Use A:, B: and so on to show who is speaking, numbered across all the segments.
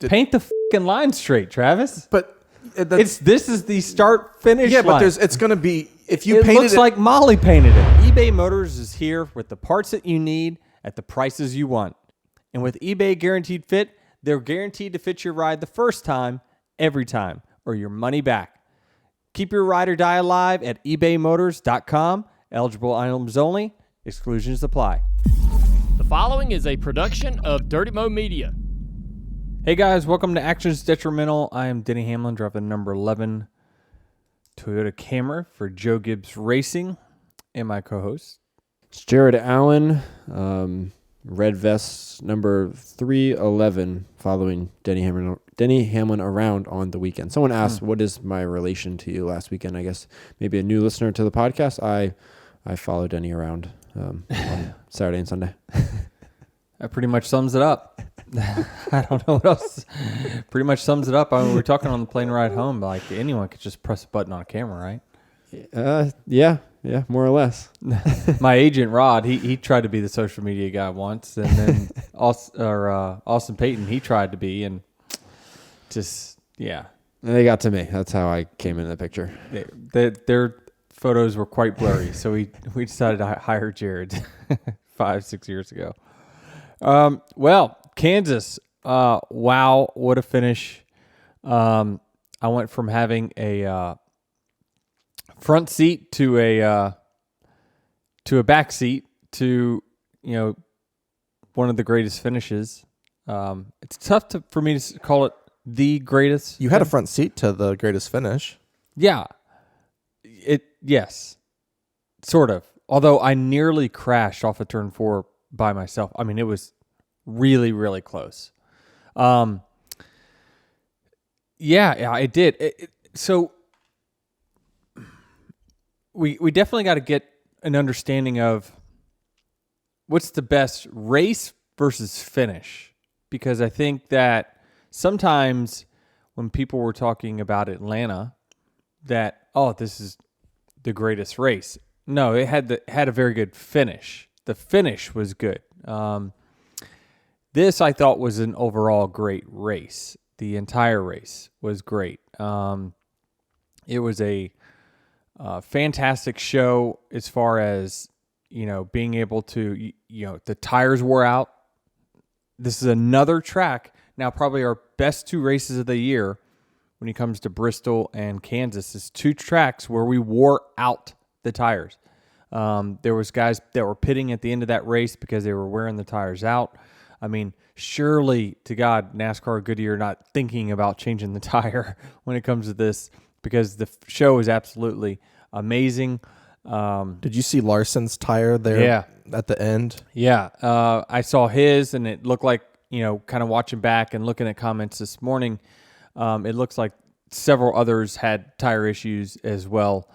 A: Paint the fucking line straight, Travis.
B: But
A: this is the start finish line.
B: but it's going to be if you
A: it
B: painted
A: looks like Molly painted it. eBay Motors is here with the parts that you need at the prices you want. And with eBay Guaranteed Fit, they're guaranteed to fit your ride the first time, every time, or your money back. Keep your ride or die alive at ebaymotors.com. Eligible items only. Exclusions apply.
C: The following is a production of Dirty Mo Media.
A: Hey guys, welcome to Action's Detrimental. I am Denny Hamlin, driving number 11 Toyota Camry for Joe Gibbs Racing, and my co-host.
D: It's Jared Allen, red vest number 311, following Denny Hamlin around on the weekend. Someone asked, what is my relation to you last weekend? I guess maybe a new listener to the podcast. I followed Denny around on Saturday and Sunday.
A: That pretty much sums it up. I don't know what else. Pretty much sums it up. I mean, we were talking on the plane ride home. Like anyone could just press a button on a camera, right?
D: Yeah, more or less.
A: My agent Rod, he tried to be the social media guy once, and then Austin Payton, he tried to be, and just And
D: they got to me. That's how I came into the picture.
A: Their photos were quite blurry, so we decided to hire Jared 5-6 years ago. Well, Kansas, wow, what a finish. I went from having a front seat to a back seat to, one of the greatest finishes. It's tough for me to call it the greatest.
B: You had a front seat to the greatest finish.
A: Yeah. Yes. Sort of. Although I nearly crashed off of turn 4 by myself. I mean, it was really, really close. Yeah, I did. So we definitely got to get an understanding of what's the best race versus finish, because I think that sometimes when people were talking about Atlanta, that this is the greatest race. No, it had a very good finish. The finish was good. This I thought was an overall great race. The entire race was great. It was a fantastic show as far as, being able to, the tires wore out. This is another track. Now, probably our best 2 races of the year when it comes to Bristol and Kansas is 2 tracks where we wore out the tires. There was guys that were pitting at the end of that race because they were wearing the tires out. I mean, surely to God, NASCAR, Goodyear not thinking about changing the tire when it comes to this, because the show is absolutely amazing.
B: Did you see Larson's tire there at the end?
A: Yeah. I saw his, and it looked like, kind of watching back and looking at comments this morning, it looks like several others had tire issues as well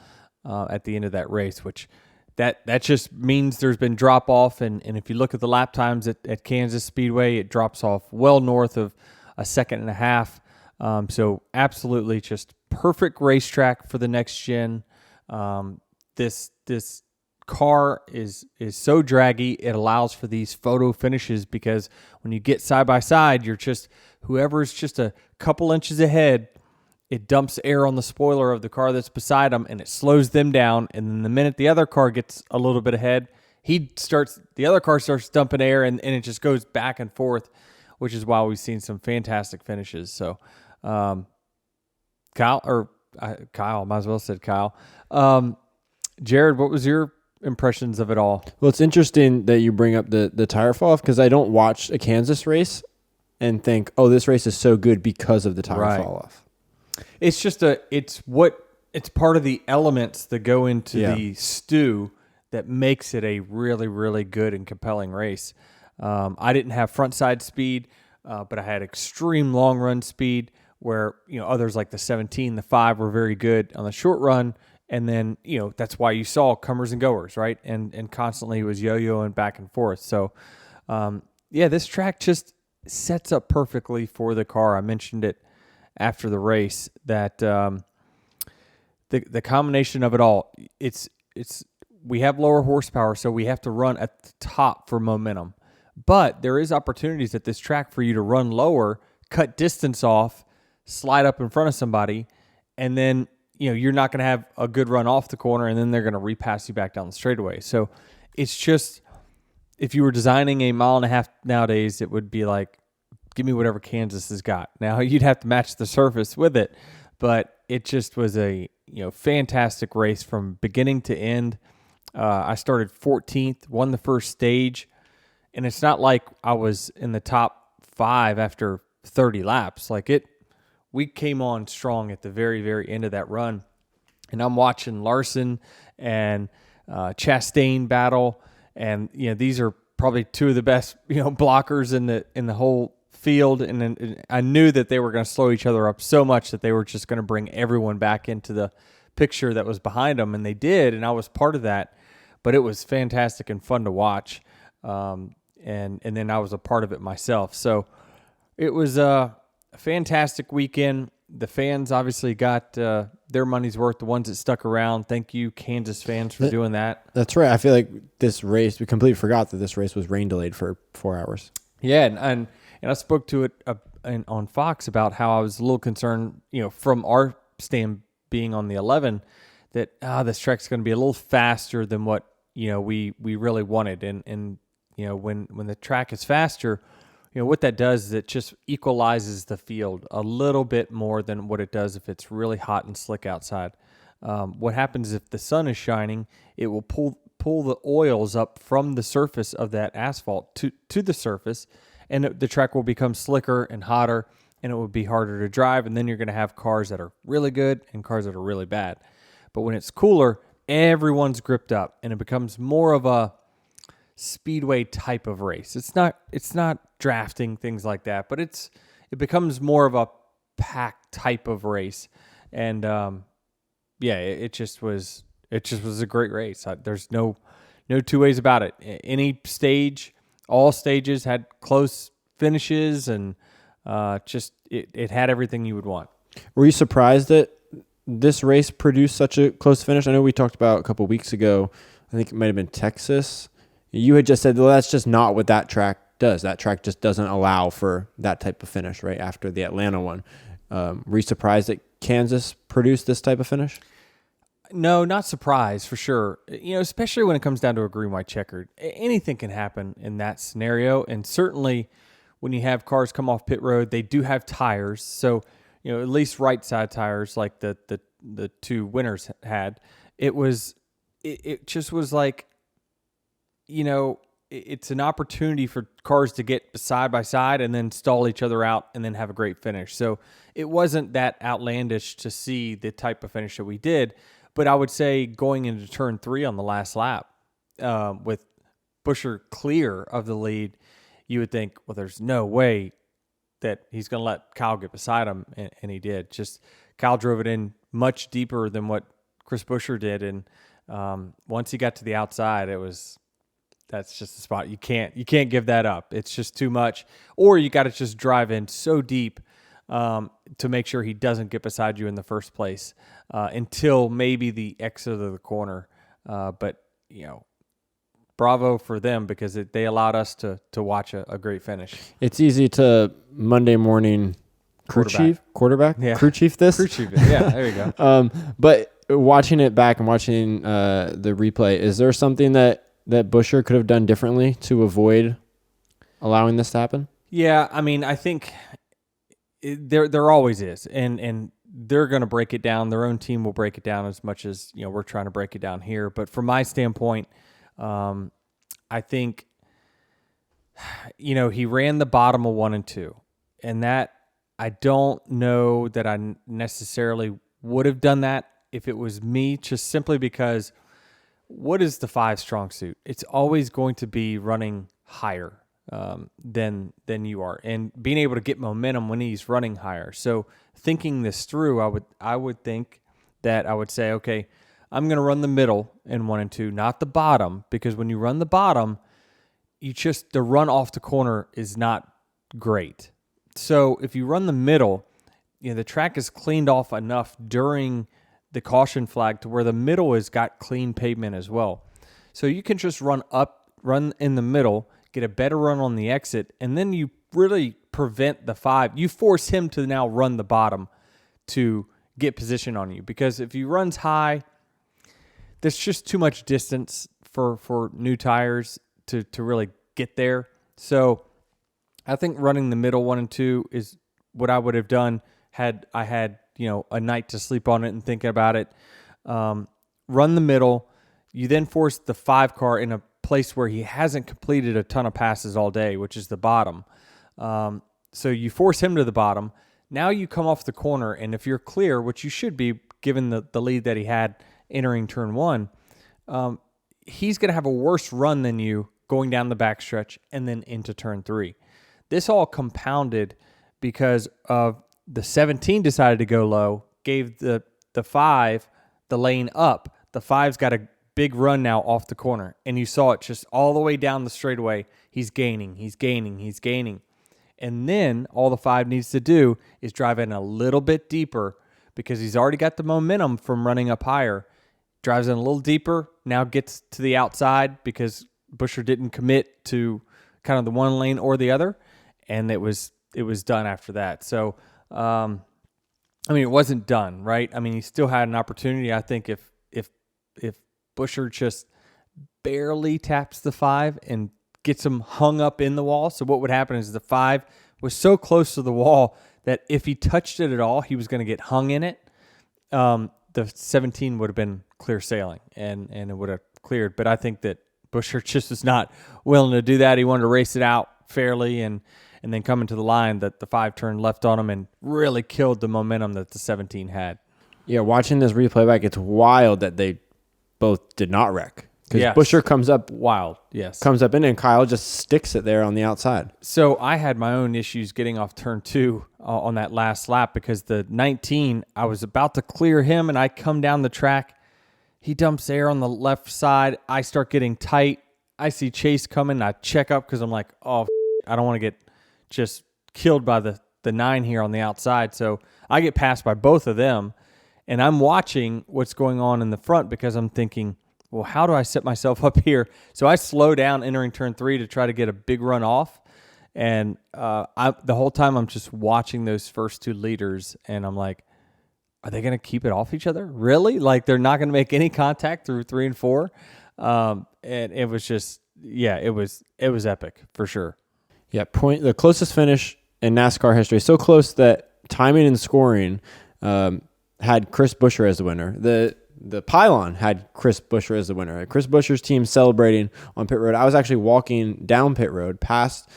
A: at the end of that race, which that just means there's been drop off. And if you look at the lap times at Kansas Speedway, it drops off well north of a second and a half. So absolutely just perfect racetrack for the next gen. This car is so draggy. It allows for these photo finishes, because when you get side by side, you're just, whoever's just a couple inches ahead, it dumps air on the spoiler of the car that's beside them, and it slows them down. And then the minute the other car gets a little bit ahead, the other car starts dumping air, and it just goes back and forth, which is why we've seen some fantastic finishes. So, Kyle, might as well have said Kyle. Jared, what was your impressions of it all?
D: Well, it's interesting that you bring up the tire fall off, because I don't watch a Kansas race and think, this race is so good because of the tire fall off.
A: It's just it's part of the elements that go into the stew that makes it a really, really good and compelling race. I didn't have front side speed, but I had extreme long run speed, where, others like the 17, the 5 were very good on the short run. And then, that's why you saw comers and goers, right? And constantly it was yo-yoing back and forth. So, this track just sets up perfectly for the car. I mentioned it after the race that the combination of it all, we have lower horsepower, so we have to run at the top for momentum. But there is opportunities at this track for you to run lower cut distance off, slide up in front of somebody, and then you're not going to have a good run off the corner, and then they're going to repass you back down the straightaway. So it's just, if you were designing a 1.5 mile nowadays, it would be like, give me whatever Kansas has got. Now you'd have to match the surface with it, but it just was a fantastic race from beginning to end. I started 14th, won the first stage, and it's not like I was in the top 5 after 30 laps. We came on strong at the very, very end of that run, and I'm watching Larson and Chastain battle, and these are probably two of the best blockers in the whole field, and then I knew that they were going to slow each other up so much that they were just going to bring everyone back into the picture that was behind them, and they did, and I was part of that. But it was fantastic and fun to watch, and then I was a part of it myself. So it was a fantastic weekend. The fans obviously got their money's worth, the ones that stuck around. Thank you, Kansas fans, for doing that.
D: That's right. I feel like this race, we completely forgot that this race was rain delayed for 4 hours.
A: Yeah, and I spoke to it on Fox about how I was a little concerned, from our stand being on the 11, that this track's going to be a little faster than what we really wanted, and when the track is faster, what that does is it just equalizes the field a little bit more than what it does if it's really hot and slick outside. What happens if the sun is shining? It will pull the oils up from the surface of that asphalt to the surface, and the track will become slicker and hotter, and it will be harder to drive, and then you're going to have cars that are really good and cars that are really bad. But when it's cooler, everyone's gripped up, and it becomes more of a speedway type of race. It's not drafting, things like that, but it becomes more of a pack type of race. And it just was a great race. There's no two ways about it. Any stage, all stages had close finishes, and it had everything you would want.
D: Were you surprised that this race produced such a close finish? I know we talked about a couple of weeks ago, I think it might have been Texas. You had just said, well, that's just not what that track does. That track just doesn't allow for that type of finish right after the Atlanta one. Were you surprised that Kansas produced this type of finish?
A: No, not surprised, for sure. Especially when it comes down to a green-white checkered. Anything can happen in that scenario, and certainly when you have cars come off pit road, they do have tires. So, at least right side tires like the two winners had. It just was like, it's an opportunity for cars to get side by side and then stall each other out and then have a great finish. So it wasn't that outlandish to see the type of finish that we did. But I would say going into turn 3 on the last lap, with Buescher clear of the lead, you would think, well, there's no way that he's going to let Kyle get beside him, and he did. Just Kyle drove it in much deeper than what Chris Buescher did, and once he got to the outside, that's just the spot. You can't give that up. It's just too much. Or you got to just drive in so deep to make sure he doesn't get beside you in the first place until maybe the exit of the corner. But bravo for them, because they allowed us to watch a great finish.
D: It's easy to Monday morning crew chief this.
A: Crew chief, yeah, there you go.
D: But watching it back and watching the replay, is there something that Buescher could have done differently to avoid allowing this to happen?
A: Yeah, I mean, I think there always is, and they're going to break it down. Their own team will break it down as much as we're trying to break it down here. But from my standpoint, I think he ran the bottom of 1 and 2, and that I don't know that I necessarily would have done that if it was me, just simply because what is the 5 strong suit? It's always going to be running higher than you are, and being able to get momentum when he's running higher. So thinking this through, I would think that I would say, okay, I'm going to run the middle in 1 and 2, not the bottom, because when you run the bottom, the run off the corner is not great. So if you run the middle, the track is cleaned off enough during the caution flag to where the middle has got clean pavement as well. So you can just run in the middle, get a better run on the exit, and then you really prevent the 5. You force him to now run the bottom to get position on you, because if he runs high, there's just too much distance for new tires to really get there. So I think running the middle 1 and 2 is what I would have done had I had, a night to sleep on it and thinking about it. Run the middle. You then force the 5 car in a place where he hasn't completed a ton of passes all day, which is the bottom. So you force him to the bottom. Now you come off the corner, and if you're clear, which you should be given the lead that he had entering turn 1, he's going to have a worse run than you going down the backstretch and then into turn 3. This all compounded because of the 17 decided to go low, gave the 5 the lane up. The 5's got a big run now off the corner, and you saw it just all the way down the straightaway. He's gaining. And then all the 5 needs to do is drive in a little bit deeper, because he's already got the momentum from running up higher. Drives in a little deeper, now gets to the outside because Buescher didn't commit to kind of the one lane or the other, and it was done after that. So, it wasn't done, right? He still had an opportunity. I think if Buescher just barely taps the 5 and gets him hung up in the wall. So what would happen is the 5 was so close to the wall that if he touched it at all, he was going to get hung in it. The 17 would have been clear sailing, and it would have cleared. But I think that Buescher just was not willing to do that. He wanted to race it out fairly, and then coming to the line, that the 5 turned left on him and really killed the momentum that the 17 had.
D: Yeah, watching this replay back, it's wild that they both did not wreck. Because Buescher comes up
A: wild, yes.
D: Comes up in, and Kyle just sticks it there on the outside.
A: So I had my own issues getting off turn 2 on that last lap, because the 19, I was about to clear him, and I come down the track. He dumps air on the left side. I start getting tight. I see Chase coming. I check up because I'm like, oh, I don't want to get just killed by the 9 here on the outside. So I get passed by both of them, and I'm watching what's going on in the front, because I'm thinking, well, how do I set myself up here? So I slow down entering turn 3 to try to get a big run off. And the whole time I'm just watching those first 2 leaders, and I'm like, are they going to keep it off each other? Really? Like, they're not going to make any contact through 3 and 4? And it was just, it was epic for sure.
D: Yeah, the closest finish in NASCAR history. So close that timing and scoring had Chris Buescher as the winner. The pylon had Chris Buescher as the winner. Chris Buescher's team celebrating on pit road. I was actually walking down pit road past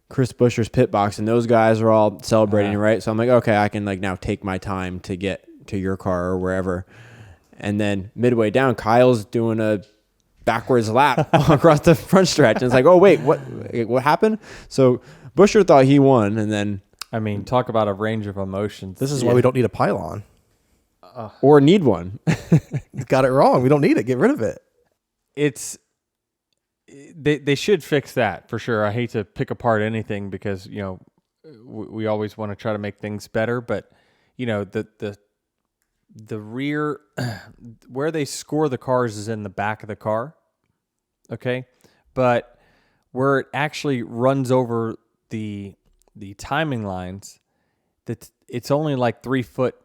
D: Chris Buescher's pit box, and those guys are all celebrating, right? So I'm like, okay, I can now take my time to get to your car or wherever. And then midway down, Kyle's doing a backwards lap across the front stretch. And it's like, oh, wait, what happened? So Buescher thought he won, and then...
A: talk about a range of emotions.
B: This is why we don't need a pylon.
D: Or need one.
B: Got it wrong. We don't need it. Get rid of it.
A: They should fix that for sure. I hate to pick apart anything, because we always want to try to make things better, but the rear where they score the cars is in the back of the car, okay, but where it actually runs over the timing lines, that it's only like 3 foot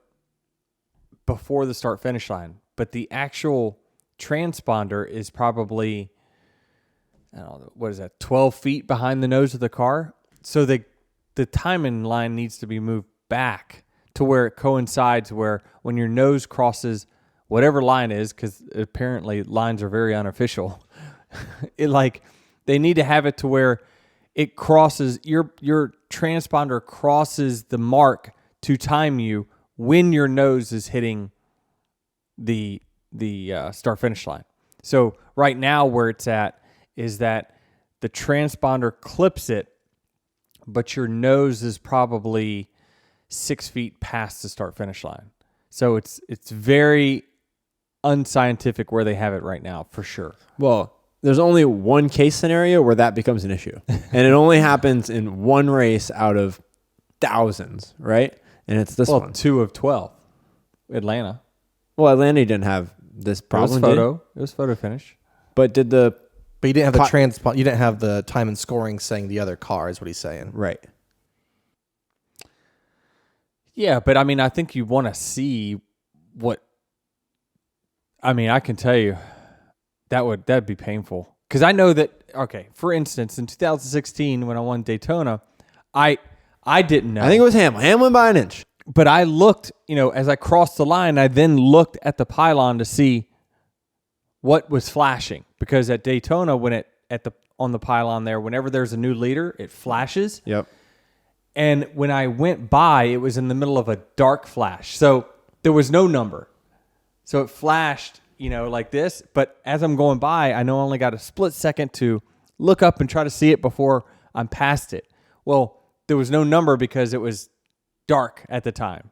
A: before the start finish line, but the actual transponder is probably, I don't know, what is that, 12 feet behind the nose of the car. So the timing line needs to be moved back to where it coincides, where when your nose crosses whatever line is, because apparently lines are very unofficial, they need to have it to where it crosses, your transponder crosses the mark to time you when your nose is hitting the start finish line. So right now where it's at is that the transponder clips it, but your nose is probably 6 feet past the start finish line. So it's very unscientific where they have it right now, for sure.
D: Well, there's only one case scenario where that becomes an issue. And it only happens in one race out of thousands, right? And it's this one.
A: 2 of 12. Atlanta.
D: Well, Atlanta didn't have this problem.
A: It was photo finish.
D: But
B: you didn't have the you didn't have the time and scoring saying the other car, is what he's saying.
D: Right.
A: Yeah, but I mean, I think you want to see what. I mean, I can tell you that'd be painful because I know that. Okay, for instance, in 2016 when I won Daytona, I didn't know.
D: I think it was Hamlin. Hamlin by an inch.
A: But I looked, as I crossed the line, I then looked at the pylon to see what was flashing because at Daytona, when on the pylon there, whenever there's a new leader, it flashes.
D: Yep.
A: And when I went by, it was in the middle of a dark flash, so there was no number. So it flashed, like this. But as I'm going by, I know I only got a split second to look up and try to see it before I'm past it. Well, there was no number because it was dark at the time.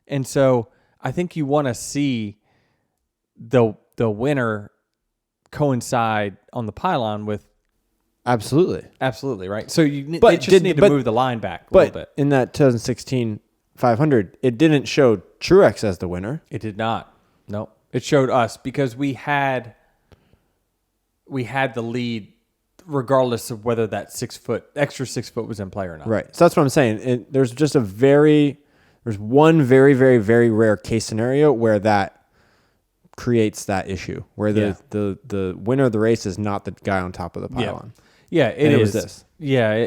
A: And so I think you want to see the winner coincide on the pylon with absolutely right. So they just need to move the line back a little bit.
D: In that 2016 500, it didn't show Truex as the winner.
A: It did not. No, it showed us because we had the lead regardless of whether that extra 6 foot was in play or not.
D: Right. So that's what I'm saying. There's one very, very, very rare case scenario where that creates that issue, where the winner of the race is not the guy on top of the pylon.
A: Yeah, it was
D: this.
A: Yeah,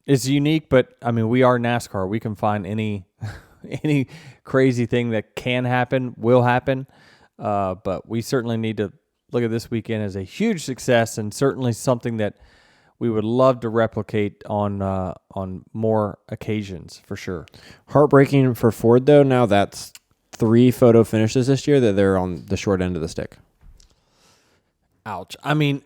A: it's unique, but I mean, we are NASCAR. We can find any crazy thing that can happen, will happen. But we certainly need to look at this weekend as a huge success and certainly something that we would love to replicate on more occasions for sure.
D: Heartbreaking for Ford though. Now that's 3 photo finishes this year that they're on the short end of the stick.
A: Ouch. I mean,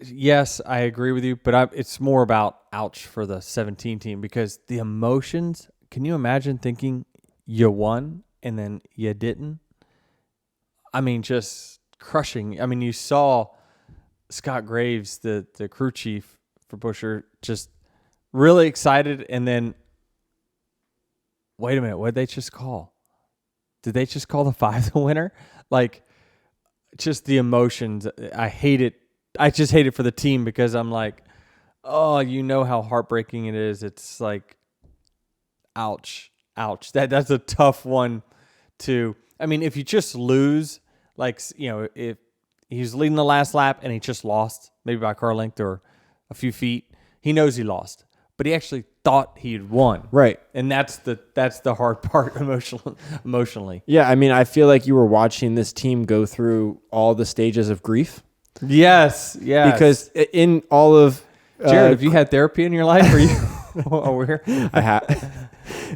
A: yes, I agree with you, but it's more about ouch for the 17 team because the emotions. Can you imagine thinking you won and then you didn't? I mean, just crushing. I mean, you saw Scott Graves, the crew chief for Buescher, just really excited, and then wait a minute, what did they just call? Did they just call the 5 the winner? Like, just the emotions. I hate it. I just hate it for the team because I'm like, oh, how heartbreaking it is. It's like, ouch. That's a tough one to. I mean, if you just lose, like, if he's leading the last lap and he just lost, maybe by a car length or a few feet, he knows he lost, but he actually thought he had won.
D: Right.
A: And that's the hard part emotionally.
D: Yeah, I mean, I feel like you were watching this team go through all the stages of grief.
A: Yes.
D: Because in all of
A: Jared, have you had therapy in your life? Are you aware?
D: I have.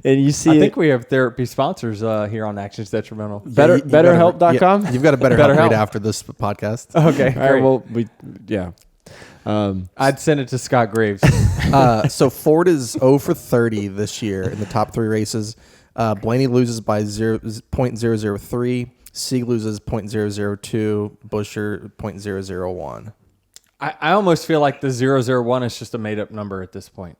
D: And you see,
A: I think we have therapy sponsors here on Actions Detrimental.
D: BetterHelp.com.
B: You've got a better help right after this podcast.
A: Okay,
D: all right. Well,
A: I'd send it to Scott Graves.
B: So Ford is 0 for 30 this year in the top 3 races. Blaney loses by 0.003. Sieg loses 0.002. Buescher 0.001.
A: I almost feel like the 001 is just a made up number at this point.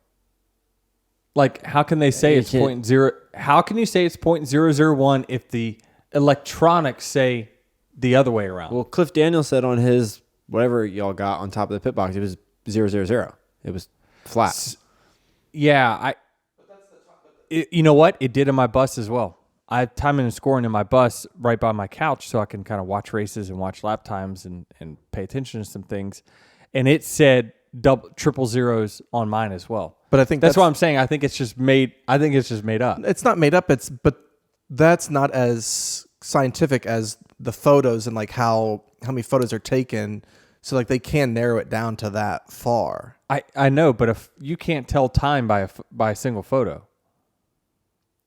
A: Like, how can they say it's 0.0? How can you say it's 0.001 if the electronics say the other way around?
D: Well, Cliff Daniels said on his whatever y'all got on top of the pit box, it was 000. It was flat.
A: Yeah, you know what? It did in my bus as well. I have timing and scoring in my bus right by my couch, so I can kind of watch races and watch lap times and pay attention to some things. And it said triple zeros on mine as well.
B: But I think
A: that's what I'm saying. I think it's just made up.
B: It's not made up. But that's not as scientific as the photos and like how many photos are taken. So like they can narrow it down to that far.
A: I know, but if you can't tell time by a single photo.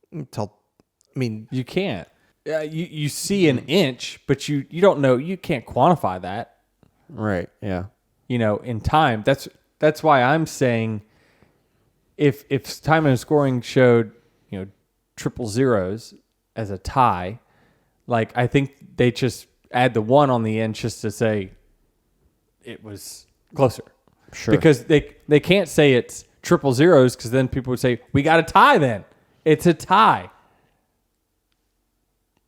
A: You can't. You see an inch, but you don't know. You can't quantify that.
D: Right. Yeah.
A: In time. That's why I'm saying if time and scoring showed, triple zeros as a tie, like I think they just add the 1 on the end just to say it was closer.
D: Sure.
A: Because they can't say it's triple zeros because then people would say, we got a tie then. It's a tie.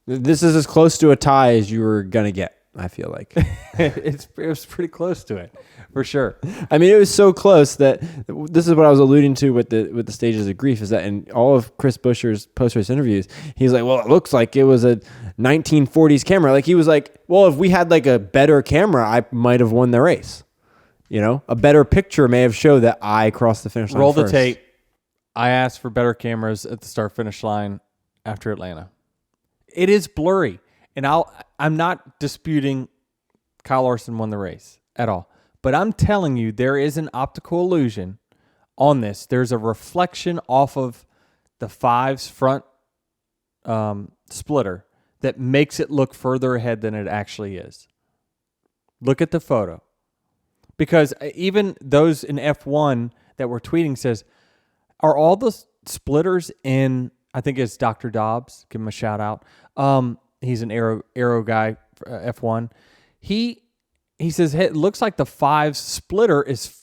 D: This is as close to a tie as you were going to get. I feel like.
A: It was pretty close to it, for sure.
D: I mean, it was so close that this is what I was alluding to with the stages of grief, is that in all of Chris Buescher's post-race interviews, he's like, well, it looks like it was a 1940s camera. Like, he was like, well, if we had like a better camera, I might have won the race. You know, a better picture may have showed that I crossed the finish line
A: Roll
D: first.
A: the tape. I asked for better cameras at the start-finish line after Atlanta. It is blurry, and I'm not disputing Kyle Larson won the race at all. But I'm telling you, there is an optical illusion on this. There's a reflection off of the 5's front splitter that makes it look further ahead than it actually is. Look at the photo. Because even those in F1 that were tweeting says, are all the splitters in, I think it's Dr. Dobbs, give him a shout out. He's an aero guy for F1. He says, hey, it looks like the 5's splitter is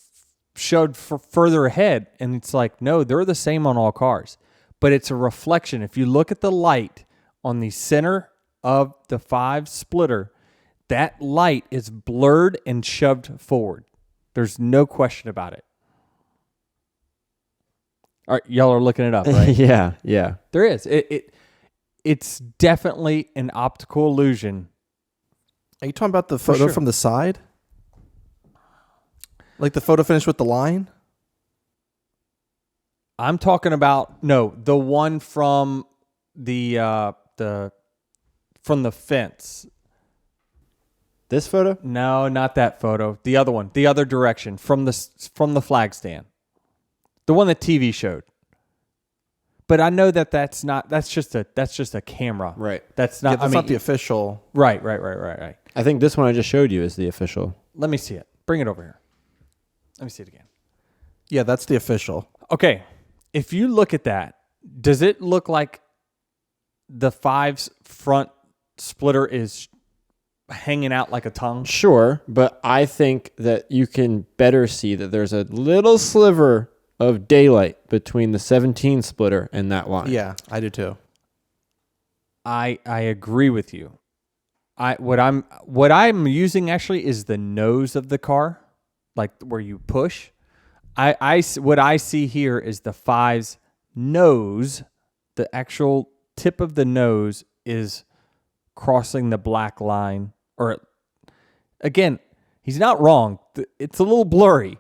A: showed further ahead. And it's like, no, they're the same on all cars. But it's a reflection. If you look at the light on the center of the 5 splitter, that light is blurred and shoved forward. There's no question about it. All right, y'all are looking it up, right?
D: Yeah.
A: There is. It's definitely an optical illusion.
B: Are you talking about the photo from the side? Like the photo finish with the line?
A: I'm talking about the one from the fence.
D: This photo?
A: No, not that photo. The other one, the other direction from the flag stand. The one that TV showed. But I know that's just a camera.
D: Right.
A: That's not.
B: Yeah, that's not the official.
A: Right.
D: I think this one I just showed you is the official.
A: Let me see it. Bring it over here. Let me see it again.
B: Yeah, that's the official.
A: Okay. If you look at that, does it look like the 5's front splitter is hanging out like a tongue?
D: Sure, but I think that you can better see that there's a little sliver of daylight between the 17 splitter and that line.
B: Yeah, I do too.
A: I agree with you. What I'm using actually is the nose of the car, like where you push. What I see here is the 5's nose, the actual tip of the nose is crossing the black line. Or again, he's not wrong. It's a little blurry,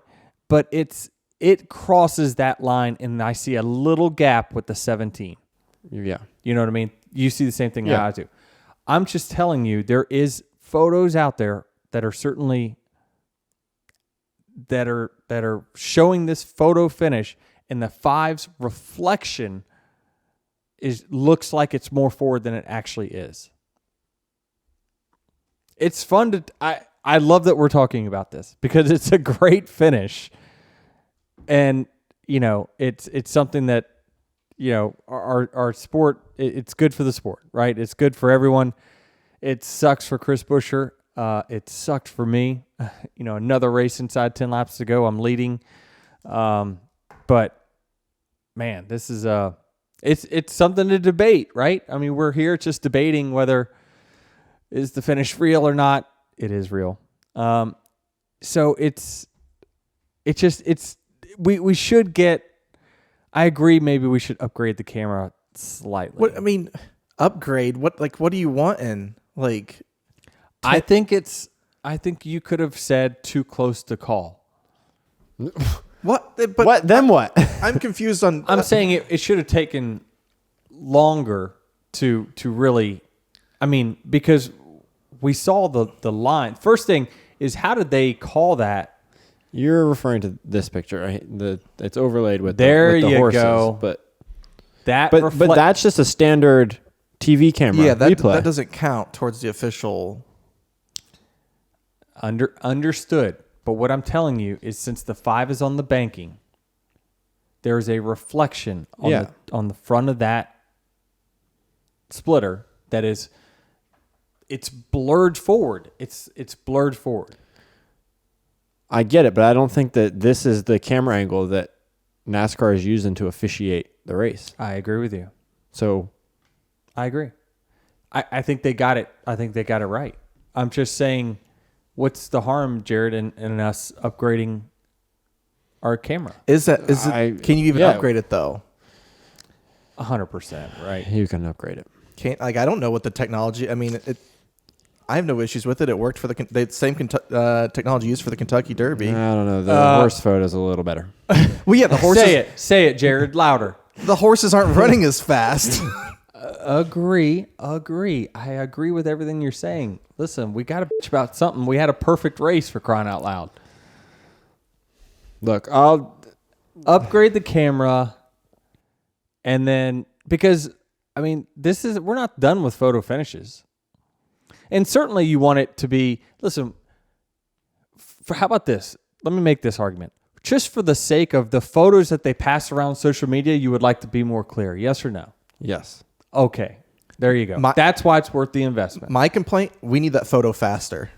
A: but it crosses that line, and I see a little gap with the 17.
D: Yeah.
A: You know what I mean? You see the same thing
D: Yeah.
A: I do. I'm just telling you, there is photos out there that are certainly that are showing this photo finish, and the 5's reflection looks like it's more forward than it actually is. It's fun to I love that we're talking about this because it's a great finish. And it's something that our sport, it's good for the sport, right? It's good for everyone. It sucks for Chris Buescher. It sucked for me. Another race inside 10 laps to go. I'm leading. But man, this is it's something to debate, right? I mean, we're here just debating whether is the finish real or not. It is real. So we should get. I agree. Maybe we should upgrade the camera slightly.
B: What I mean, upgrade. What do you want in like?
A: I think you could have said too close to call.
B: What? But
D: What? Then what?
B: I'm confused on.
A: I'm saying it should have taken longer to really. I mean, because we saw the line. First thing is, how did they call that?
D: You're referring to this picture, right? It's overlaid with
A: There
D: the
A: you
D: horses,
A: go.
D: but
A: But
D: that's just a standard TV camera.
B: yeah, that
D: replay.
B: doesn't count towards the official.
A: Understood. But what I'm telling you is, since the 5 is on the banking, there is a reflection on the front of that splitter that is. It's blurred forward. It's blurred forward.
D: I get it, but I don't think that this is the camera angle that NASCAR is using to officiate the race.
A: I agree with you.
D: So
A: I agree. I think they got it. I think they got it right. I'm just saying, what's the harm, Jared, in us upgrading our camera?
B: Can you even upgrade it though?
A: 100%, right?
D: You can upgrade it.
B: I don't know what the technology. I mean, I have no issues with it. It worked for the same technology used for the Kentucky Derby.
D: I don't know. The horse photo's a little better.
B: Well, yeah, the horses.
A: Say it, Jared, louder.
B: The horses aren't running as fast.
A: Agree. I agree with everything you're saying. Listen, we got to bitch about something. We had a perfect race, for crying out loud.
D: Look, I'll
A: upgrade the camera, and then because we're not done with photo finishes, and certainly you want it to be. Listen, how about this? Let me make this argument. Just for the sake of the photos that they pass around social media, you would like to be more clear. Yes or no?
D: Yes.
A: Okay. There you go. That's why it's worth the investment.
B: My complaint, we need that photo faster.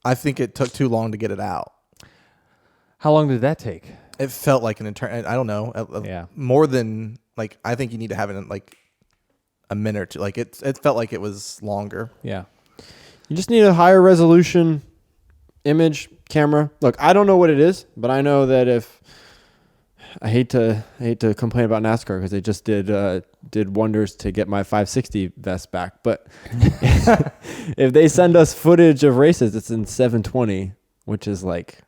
B: I think it took too long to get it out.
A: How long did that take?
B: It felt like an I don't know. More than, like, I think you need to have it in, like, a minute or two. Like, it felt like it was longer.
A: Yeah.
D: You just need a higher resolution image camera. Look, I don't know what it is, but I know that if I hate to complain about NASCAR because they just did wonders to get my 560 vest back. But if they send us footage of races, it's in 720, which is like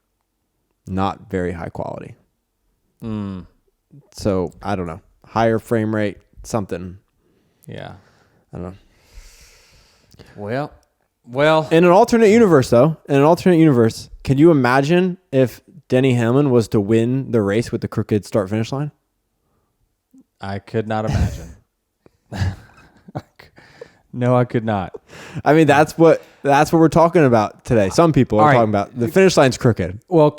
D: not very high quality. So I don't know. Higher frame rate, something.
A: Yeah.
D: I don't know.
A: Well.
D: In an alternate universe, though, can you imagine if Denny Hamlin was to win the race with the crooked start-finish line?
A: I could not imagine. No, I could not.
D: I mean, that's what we're talking about today. Some people are talking about the finish line's crooked.
A: Well,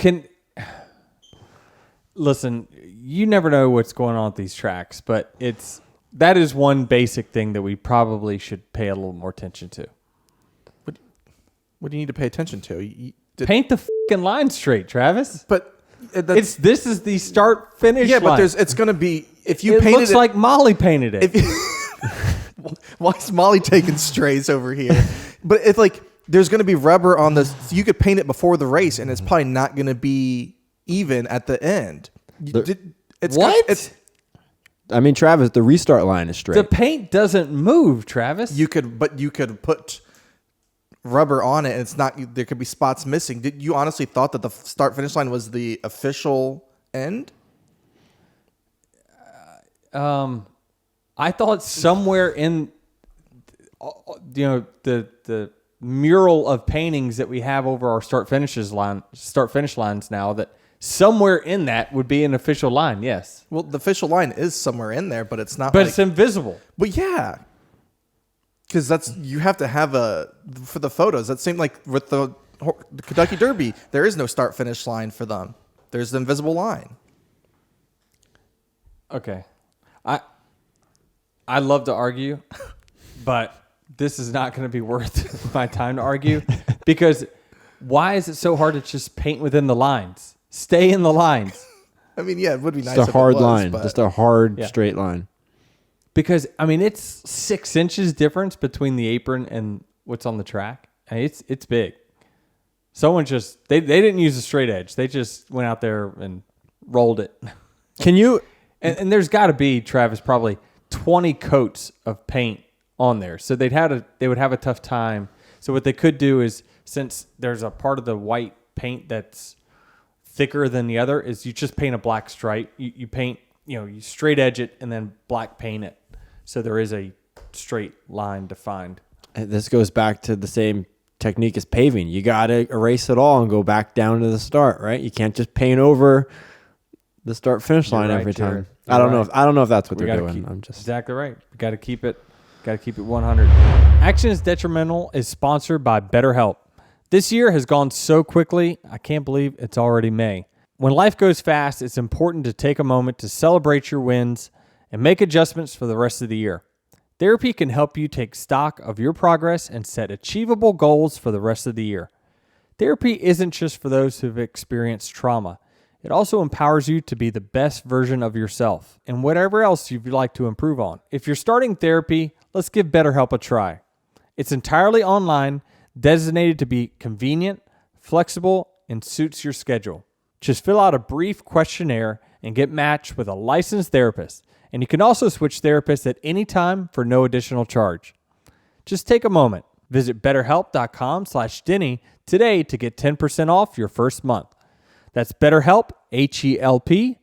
A: listen, you never know what's going on at these tracks, but that is one basic thing that we probably should pay a little more attention to.
B: What do you need to pay attention to?
A: Paint the fucking line straight, Travis.
B: But
A: this is the start finish line.
B: But it's going to be if you
A: it
B: painted
A: looks like Molly painted it.
B: Why is Molly taking strays over here? But it's like there's going to be rubber on this. So you could paint it before the race, and it's probably not going to be even at the end.
D: I mean, Travis, the restart line is straight.
A: The paint doesn't move, Travis.
B: You could put rubber on it, and it's not. There could be spots missing. Did you honestly thought that the start finish line was the official end?
A: I thought somewhere in the mural of paintings that we have over our start finish lines now, that somewhere in that would be an official line. Yes.
B: Well, the official line is somewhere in there, but it's not.
A: But it's invisible.
B: But yeah. Because you have to have for the photos. That seemed like with the Kentucky Derby, there is no start finish line for them. There's the invisible line.
A: Okay, I love to argue, but this is not going to be worth my time to argue, because why is it so hard to just paint within the lines? Stay in the lines.
B: I mean, yeah, it would be nice.
D: Just a hard line, just a hard straight line. Because
A: it's 6 inches difference between the apron and what's on the track. It's big. Someone just they didn't use a straight edge. They just went out there and rolled it.
D: Can you?
A: And there's got to be, Travis, probably 20 coats of paint on there, so they would have a tough time. So what they could do is, since there's a part of the white paint that's thicker than the other, is you just paint a black stripe. You paint, you straight edge it and then black paint it, so there is a straight line defined.
D: And this goes back to the same technique as paving. You got to erase it all and go back down to the start, right? You can't just paint over the start finish line every time. I don't know if that's what they're doing. I'm just
A: exactly right. We got to keep it 100. Action's Detrimental is sponsored by BetterHelp. This year has gone so quickly, I can't believe it's already May. When life goes fast, it's important to take a moment to celebrate your wins and make adjustments for the rest of the year. Therapy can help you take stock of your progress and set achievable goals for the rest of the year. Therapy isn't just for those who've experienced trauma. It also empowers you to be the best version of yourself and whatever else you'd like to improve on. If you're starting therapy, let's give BetterHelp a try. It's entirely online. designated to be convenient, flexible, and suits your schedule. Just fill out a brief questionnaire and get matched with a licensed therapist. And you can also switch therapists at any time for no additional charge. Just take a moment. Visit betterhelp.com/Denny today to get 10% off your first month. That's BetterHelp, HELP.com/Denny.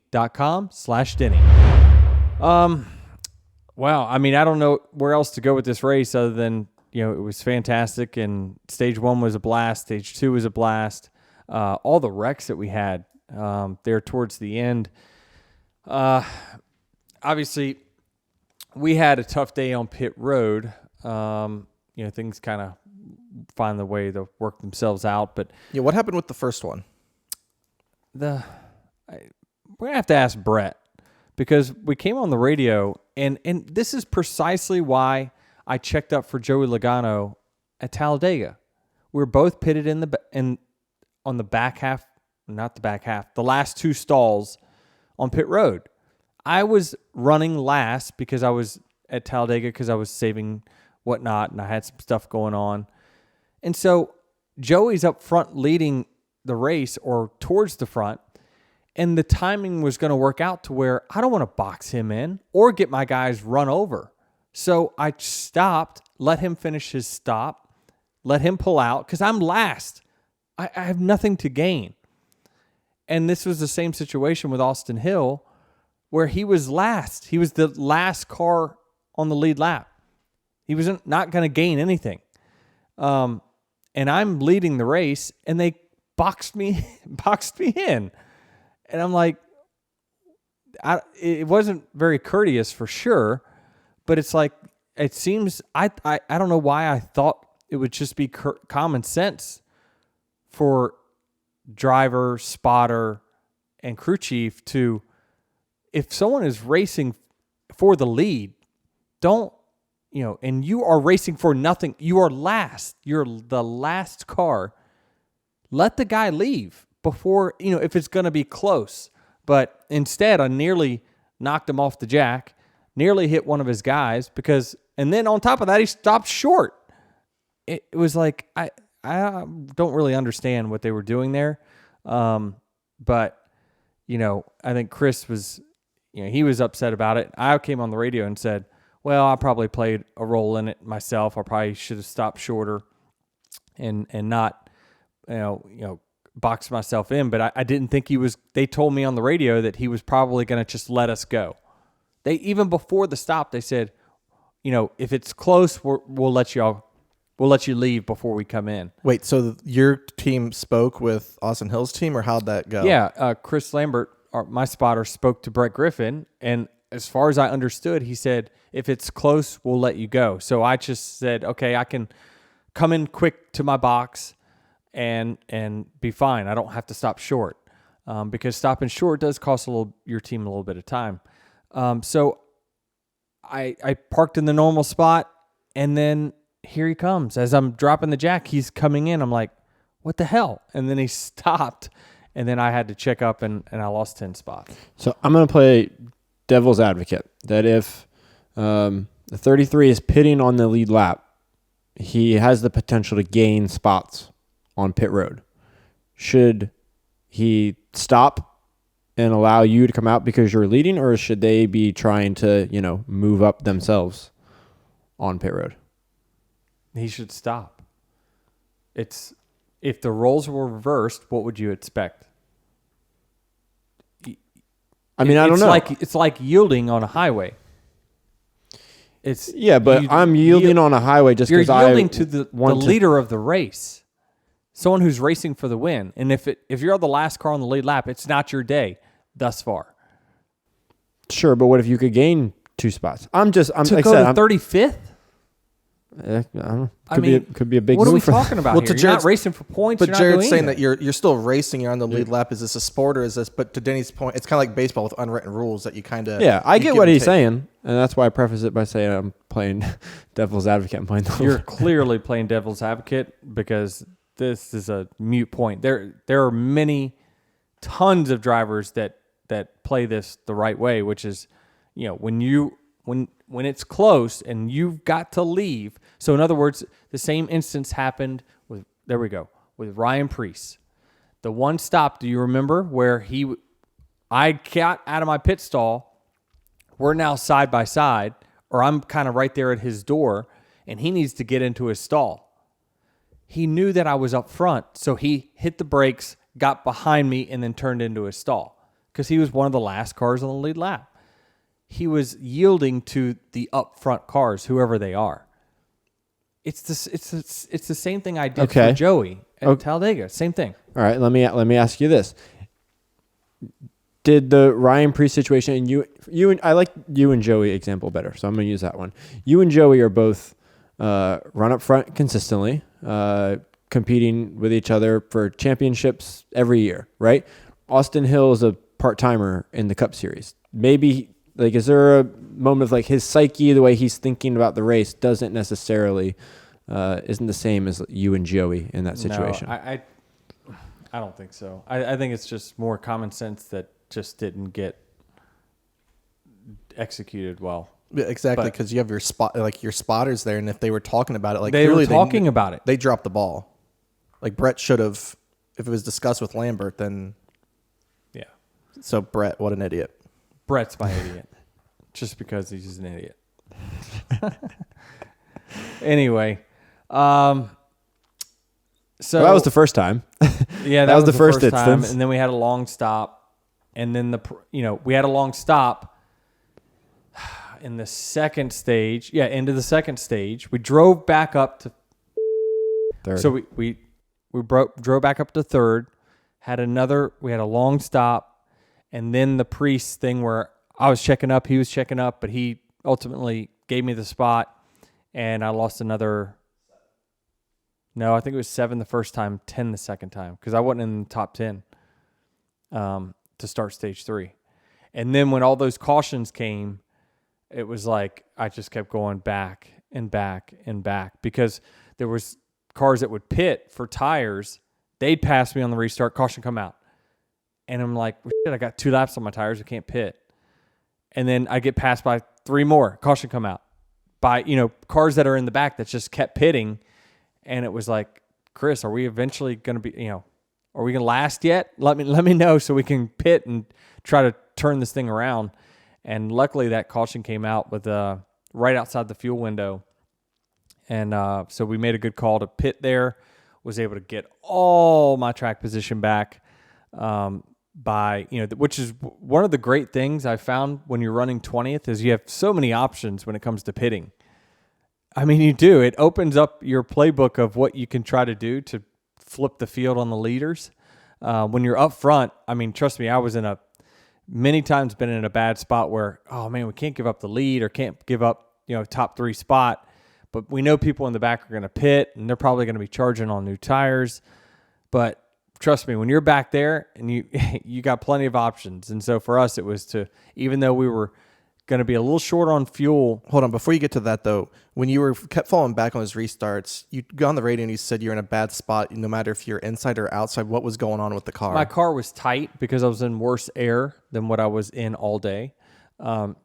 A: Wow. I mean, I don't know where else to go with this race other than, it was fantastic. And stage 1 was a blast. Stage 2 was a blast. All the wrecks that we had there towards the end. Obviously, we had a tough day on pit road. Things kind of find the way to work themselves out. But
B: what happened with the first one?
A: We're gonna have to ask Brett, because we came on the radio, and this is precisely why I checked up for Joey Logano at Talladega. We were both pitted on the back half, not the back half, the last 2 stalls on pit road. I was running last because I was at Talladega because I was saving whatnot, and I had some stuff going on. And so Joey's up front leading the race, or towards the front, and the timing was going to work out to where I don't want to box him in or get my guys run over. So I stopped, let him finish his stop, let him pull out, because I'm last. I have nothing to gain. And this was the same situation with Austin Hill, where he was last. He was the last car on the lead lap. He was not going to gain anything. And I'm leading the race, and they boxed me in. And I'm like, it wasn't very courteous for sure, but it's like, it seems, I don't know why I thought it would just be common sense for driver, spotter, and crew chief to, if someone is racing for the lead, and you are racing for nothing, you are last, you're the last car, let the guy leave before, if it's going to be close. But instead, I nearly knocked him off the jack, nearly hit one of his guys, and then on top of that, he stopped short. It was like, I don't really understand what they were doing there. But, I think Chris was, he was upset about it. I came on the radio and said, well, I probably played a role in it myself. I probably should have stopped shorter and not, box myself in. But I didn't think they told me on the radio that he was probably going to just let us go. Even before the stop, they said, if it's close, we'll let you leave before we come in.
B: Wait, so your team spoke with Austin Hill's team, or how'd that go?
A: Yeah, Chris Lambert, my spotter, spoke to Brett Griffin, and as far as I understood, he said, if it's close, we'll let you go. So I just said, okay, I can come in quick to my box and be fine. I don't have to stop short, because stopping short does cost your team a little bit of time. So I parked in the normal spot, and then here he comes. As I'm dropping the jack, he's coming in. I'm like, what the hell? And then he stopped, and then I had to check up, and I lost 10 spots.
D: So I'm going to play devil's advocate that if the 33 is pitting on the lead lap, he has the potential to gain spots on pit road. Should he stop and allow you to come out because you're leading, or should they be trying to, move up themselves on pit road?
A: He should stop. If the roles were reversed, what would you expect?
D: I don't know.
A: It's like yielding on a highway.
D: I'm yielding on a highway just because
A: you're yielding to the leader of the race, someone who's racing for the win. And if you're the last car on the lead lap, it's not your day thus far.
D: Sure, but what if you could gain 2 spots? I'm
A: to
D: like
A: go to 35th.
D: Could be a big.
A: What are we
D: move
A: talking about here? You're not racing for points.
B: But
A: you're
B: Jared's
A: not
B: saying
A: doing
B: that you're still racing. You're on the lead lap. Is this a sport, or is this? But to Denny's point, it's kind of like baseball with unwritten rules that you kind of.
D: Yeah, I get what he's saying, and that's why I preface it by saying I'm playing devil's advocate. I'm playing.
A: You're clearly playing devil's advocate, because this is a moot point. There are tons of drivers that play this the right way, which is, when you when it's close and you've got to leave. So in other words, the same instance happened with Ryan Preece. The one stop, do you remember where I got out of my pit stall, we're now side by side, or I'm kind of right there at his door, and he needs to get into his stall. He knew that I was up front, so he hit the brakes, got behind me, and then turned into his stall because he was one of the last cars on the lead lap. He was yielding to the up front cars, whoever they are. It's the same thing I did for Joey at Talladega. Same thing.
D: All right, let me ask you this. Did the Ryan Preece situation, and you and I like you and Joey example better, so I'm going to use that one. You and Joey are both run up front consistently, competing with each other for championships every year, right? Austin Hill is a part-timer in the Cup Series. Maybe, like, is there a moment of, like, his psyche, the way he's thinking about the race doesn't necessarily, isn't the same as you and Joey in that situation?
A: No, I don't think so. I think it's just more common sense that just didn't get executed well.
B: Yeah, exactly, because you have your spotters there, and if they were talking about it, like
A: they were talking about it,
B: they dropped the ball. Like Brett should have, if it was discussed with Lambert, then
A: yeah.
B: So Brett, what an idiot.
A: Brett's my idiot, just because he's an idiot. Anyway, so
D: that was the first time.
A: Yeah,
D: that was the first
A: time,
D: instance,
A: and then we had a long stop, and then we had a long stop. In the second stage, into the second stage, we drove back up to
D: third.
A: So we drove back up to third, we had a long stop, and then the Preece thing where I was checking up, he was checking up, but he ultimately gave me the spot, and I lost another. No, I think it was 7 the first time, 10 the second time, because I wasn't in the top 10 to start stage 3. And then when all those cautions came, it was like I just kept going back and back and back because there was cars that would pit for tires. They'd pass me on the restart, caution come out. And I'm like, well, shit, I got 2 laps on my tires. I can't pit. And then I get passed by 3 more, caution come out. By, cars that are in the back that just kept pitting. And it was like, Chris, are we eventually going to be, are we going to last yet? Let me know so we can pit and try to turn this thing around. And luckily that caution came out with right outside the fuel window. And so we made a good call to pit there, was able to get all my track position back by, which is one of the great things I found when you're running 20th is you have so many options when it comes to pitting. I mean, you do. It opens up your playbook of what you can try to do to flip the field on the leaders. When you're up front, I mean, trust me, I was many times been in a bad spot where, oh man, we can't give up the lead or can't give up, top 3 spot, but we know people in the back are going to pit and they're probably going to be charging on new tires. But trust me, when you're back there and you got plenty of options. And so for us, it was even though we were going to be a little short on fuel.
B: Hold on, before you get to that though, when you kept falling back on his restarts, you got on the radio and you said you're in a bad spot, no matter if you're inside or outside. What was going on with the car?
A: My car was tight because I was in worse air than what I was in all day.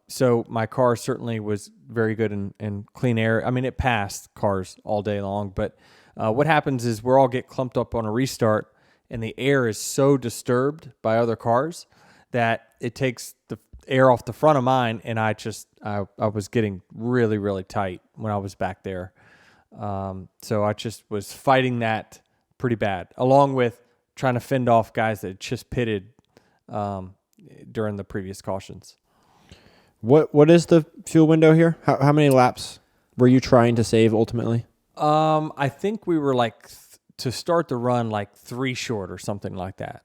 A: So my car certainly was very good in clean air. I mean, it passed cars all day long, but what happens is we all get clumped up on a restart and the air is so disturbed by other cars that it takes the air off the front of mine, and I was getting really, really tight when I was back there. So I just was fighting that pretty bad, along with trying to fend off guys that had just pitted during the previous cautions.
D: What is the fuel window here? How many laps were you trying to save ultimately?
A: I think we were to start the run 3 short or something like that.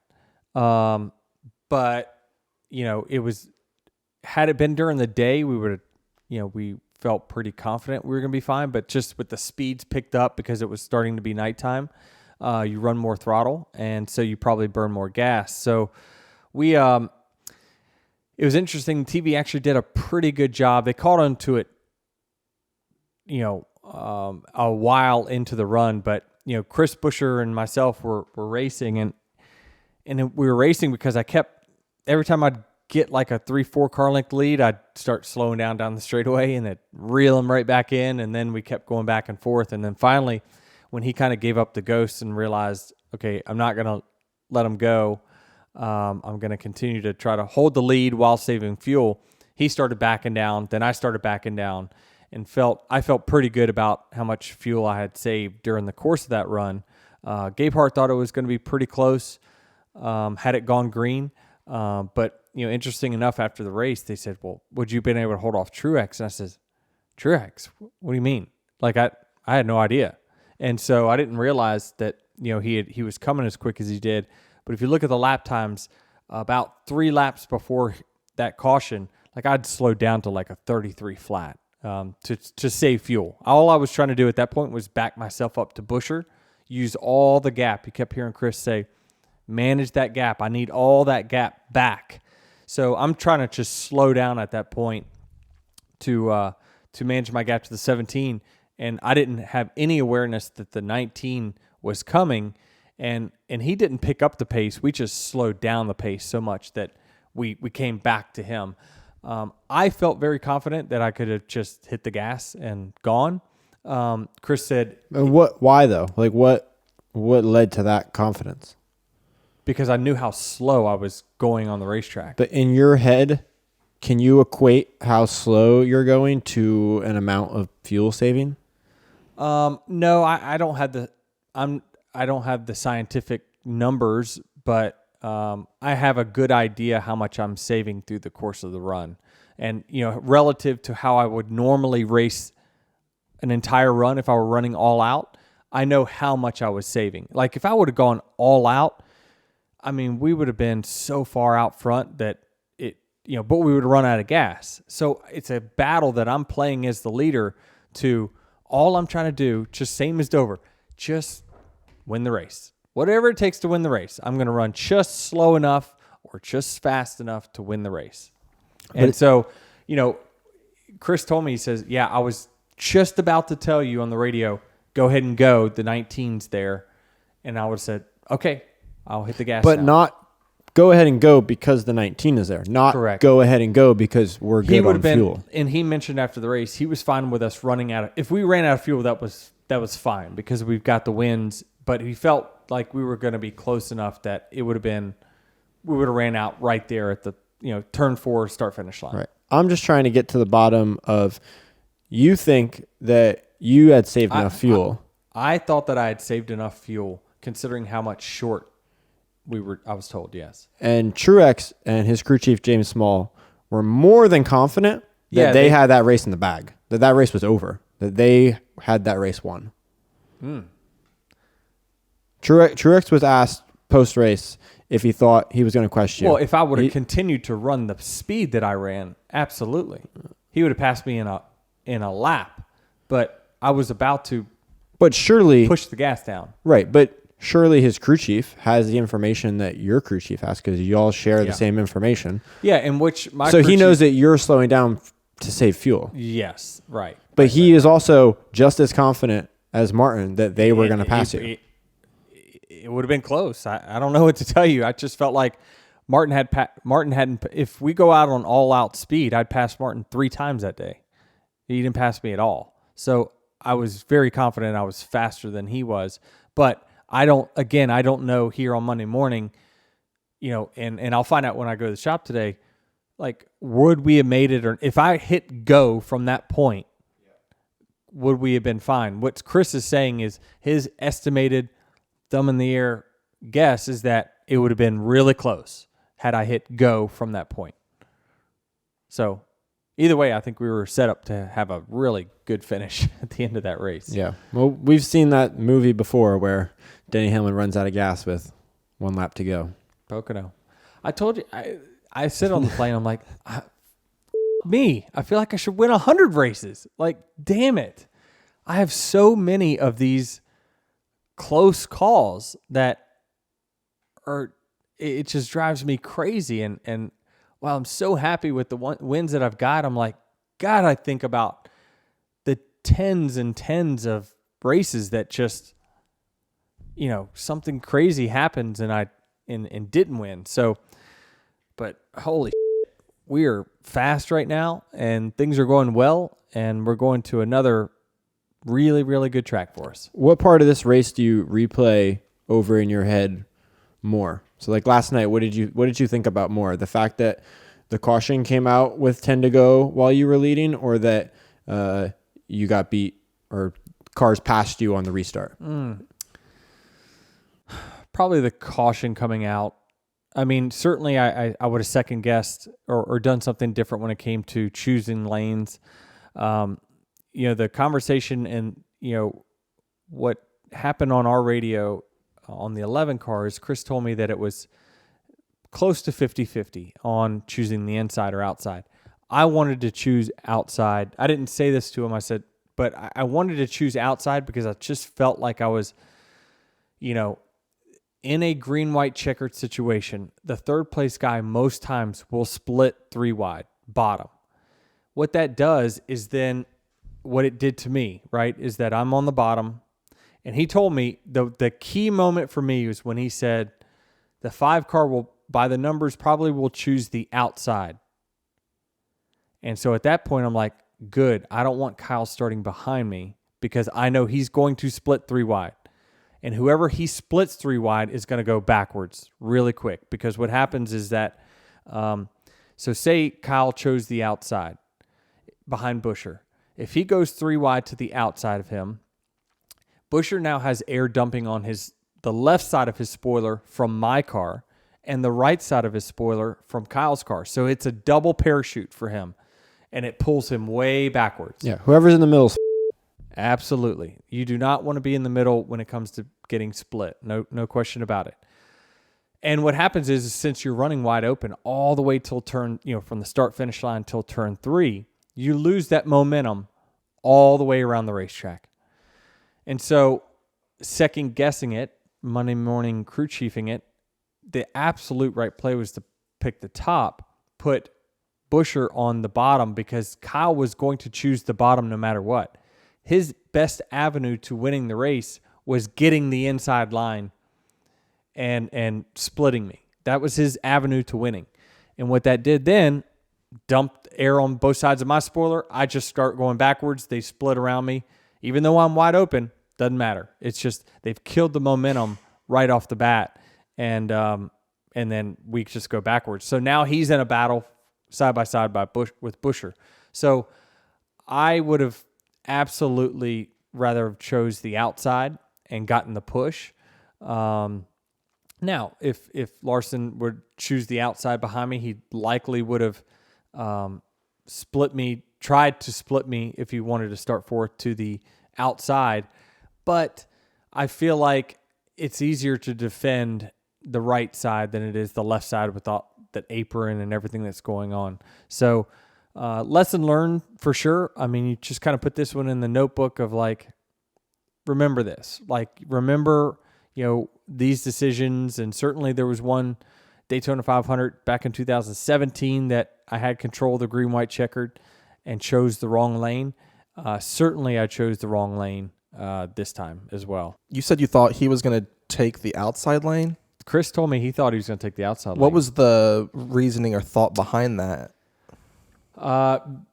A: But it was. Had it been during the day, we would have, we felt pretty confident we were going to be fine. But just with the speeds picked up because it was starting to be nighttime, you run more throttle, and so you probably burn more gas. So it was interesting. TV actually did a pretty good job. They caught on to it, a while into the run. But, Chris Buescher and myself were racing, and we were racing because every time I'd get like a 3-4 car length lead, I'd start slowing down the straightaway and then reel him right back in. And then we kept going back and forth. And then finally, when he kind of gave up the ghost and realized, okay, I'm not going to let him go. I'm going to continue to try to hold the lead while saving fuel. He started backing down. Then I started backing down and I felt pretty good about how much fuel I had saved during the course of that run. Gabe Hart thought it was going to be pretty close had it gone green. But, interesting enough, after the race, they said, well, would you have been able to hold off Truex? And I said, Truex? What do you mean? Like, I had no idea. And so I didn't realize that, he was coming as quick as he did. But if you look at the lap times, about 3 laps before that caution, like I'd slowed down to like a 33 flat to save fuel. All I was trying to do at that point was back myself up to Buescher, use all the gap. You kept hearing Chris say, manage that gap. I need all that gap back. So I'm trying to just slow down at that point to manage my gap to the 17. And I didn't have any awareness that the 19 was coming. And he didn't pick up the pace. We just slowed down the pace so much that we came back to him. I felt very confident that I could have just hit the gas and gone. Chris said,
D: Why though? Like what led to that confidence?
A: Because I knew how slow I was going on the racetrack.
D: But in your head, can you equate how slow you're going to an amount of fuel saving?
A: No, I don't have the scientific numbers, but I have a good idea how much I'm saving through the course of the run. And, relative to how I would normally race an entire run if I were running all out, I know how much I was saving. Like if I would have gone all out, I mean, we would have been so far out front that but we would have run out of gas. So it's a battle that I'm playing as the leader to all I'm trying to do, just same as Dover, just win the race. Whatever it takes to win the race, I'm going to run just slow enough or just fast enough to win the race. And so, Chris told me, he says, yeah, I was just about to tell you on the radio, go ahead and go. The 19's there. And I would have said, okay, I'll hit the gas.
D: But
A: now.
D: not go ahead and go because the 19 is there. Not
A: correct.
D: Go ahead and go because we're good on fuel.
A: And he mentioned after the race, he was fine with us running out of. If we ran out of fuel, that was fine because we've got the wins. But he felt like we were going to be close enough that we would have ran out right there at the turn 4 start finish line.
D: Right. I'm just trying to get to the bottom of. You think that you had saved enough fuel?
A: I thought that I had saved enough fuel considering how much short. I was told, yes. And
D: Truex and his crew chief, James Small, were more than confident that they had that race in the bag, that race was over, that they had that race won. Truex was asked post-race if he thought he was going to question.
A: Well, if I would have continued to run the speed that I ran, absolutely. He would have passed me in a lap, but I was about to
D: surely
A: push the gas down.
D: Right, but surely his crew chief has the information that your crew chief has because you all share the same information.
A: Yeah, in which
D: he knows that you're slowing down to save fuel.
A: Yes, right.
D: But he is also just as confident as Martin that they were going to pass you.
A: It would have been close. I don't know what to tell you. I just felt like Martin hadn't. If we go out on all out speed, I'd pass Martin 3 times that day. He didn't pass me at all. So I was very confident I was faster than he was, but. I don't know here on Monday morning, and I'll find out when I go to the shop today, like, would we have made it? Or if I hit go from that point, would we have been fine? What Chris is saying is his estimated thumb in the air guess is that it would have been really close had I hit go from that point. So either way, I think we were set up to have a really good finish at the end of that race.
D: Yeah. Well, we've seen that movie before where Denny Hamlin runs out of gas with 1 lap to go.
A: Pocono. I told you, I sit on the plane, I'm like, I feel like I should win 100 races. Like, damn it. I have so many of these close calls that it just drives me crazy. And while I'm so happy with the wins that I've got, I'm like, God, I think about the tens and tens of races that just, something crazy happens and I didn't win. So, but holy we are fast right now, and things are going well, and we're going to another really, really good track for us.
D: What part of this race do you replay over in your head more? So like last night, what did you think about more? The fact that the caution came out with 10 to go while you were leading, or that you got beat or cars passed you on the restart?
A: Probably the caution coming out. I mean, certainly I would have second guessed or done something different when it came to choosing lanes. The conversation and, what happened on our radio on the 11 cars, Chris told me that it was close to 50-50 on choosing the inside or outside. I wanted to choose outside. I didn't say this to him. I said, but I wanted to choose outside because I just felt like I was, in a green-white checkered situation, the third place guy most times will split 3 wide, bottom. What that does is then what it did to me, right, is that I'm on the bottom. And he told me the key moment for me was when he said the 5 car will, by the numbers, probably will choose the outside. And so at that point, I'm like, good. I don't want Kyle starting behind me because I know he's going to split 3 wide. And whoever he splits 3 wide is going to go backwards really quick, because what happens is that, so say Kyle chose the outside behind Buescher. If he goes 3 wide to the outside of him, Buescher now has air dumping on the left side of his spoiler from my car and the right side of his spoiler from Kyle's car. So it's a double parachute for him, and it pulls him way backwards.
D: Yeah, whoever's in the middle.
A: Absolutely. You do not want to be in the middle when it comes to getting split. No question about it. And what happens is since you're running wide open all the way till turn, from the start finish line till turn 3, you lose that momentum all the way around the racetrack. And so second guessing it, Monday morning crew chiefing it, the absolute right play was to pick the top, put Buescher on the bottom, because Kyle was going to choose the bottom no matter what. His best avenue to winning the race was getting the inside line and splitting me. That was his avenue to winning. And what that did then, dumped air on both sides of my spoiler. I just start going backwards. They split around me. Even though I'm wide open, doesn't matter. It's just they've killed the momentum right off the bat, and then we just go backwards. So now he's in a battle side by side with Buescher. So I would have absolutely rather have chose the outside and gotten the push. Now, if Larson would choose the outside behind me, he likely would have tried to split me if he wanted to start fourth to the outside. But I feel like it's easier to defend the right side than it is the left side with that apron and everything that's going on. So lesson learned for sure. I mean, you just kind of put this one in the notebook of like, remember this. Like, remember, these decisions. And certainly there was one Daytona 500 back in 2017 that I had control of the green-white checkered and chose the wrong lane. Certainly I chose the wrong lane this time as well.
B: You said you thought he was going to take the outside lane?
A: Chris told me he thought he was going to take the outside lane.
B: What was the reasoning or thought behind that?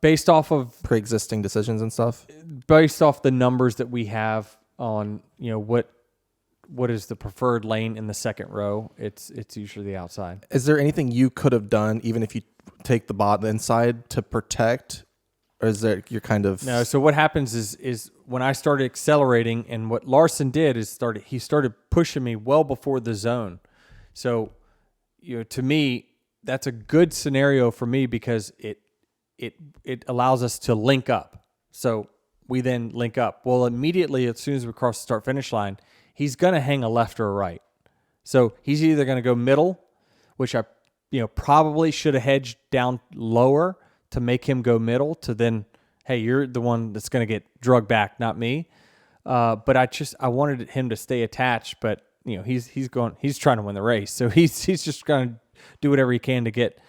A: Based off of
B: pre-existing decisions and stuff?
A: Based off the numbers that we have on, what is the preferred lane in the second row, it's usually the outside.
B: Is there anything you could have done, even if you take the inside, to protect? Or is there you're kind of...
A: No, so what happens is when I started accelerating, and what Larson did is he started pushing me well before the zone. So, to me, that's a good scenario for me because it allows us to link up. So we then link up. Well, immediately as soon as we cross the start finish line, he's going to hang a left or a right. So he's either going to go middle, which I probably should have hedged down lower to make him go middle, to then, hey, you're the one that's going to get drugged back, not me. But I wanted him to stay attached, but he's trying to win the race. So he's just going to do whatever he can to get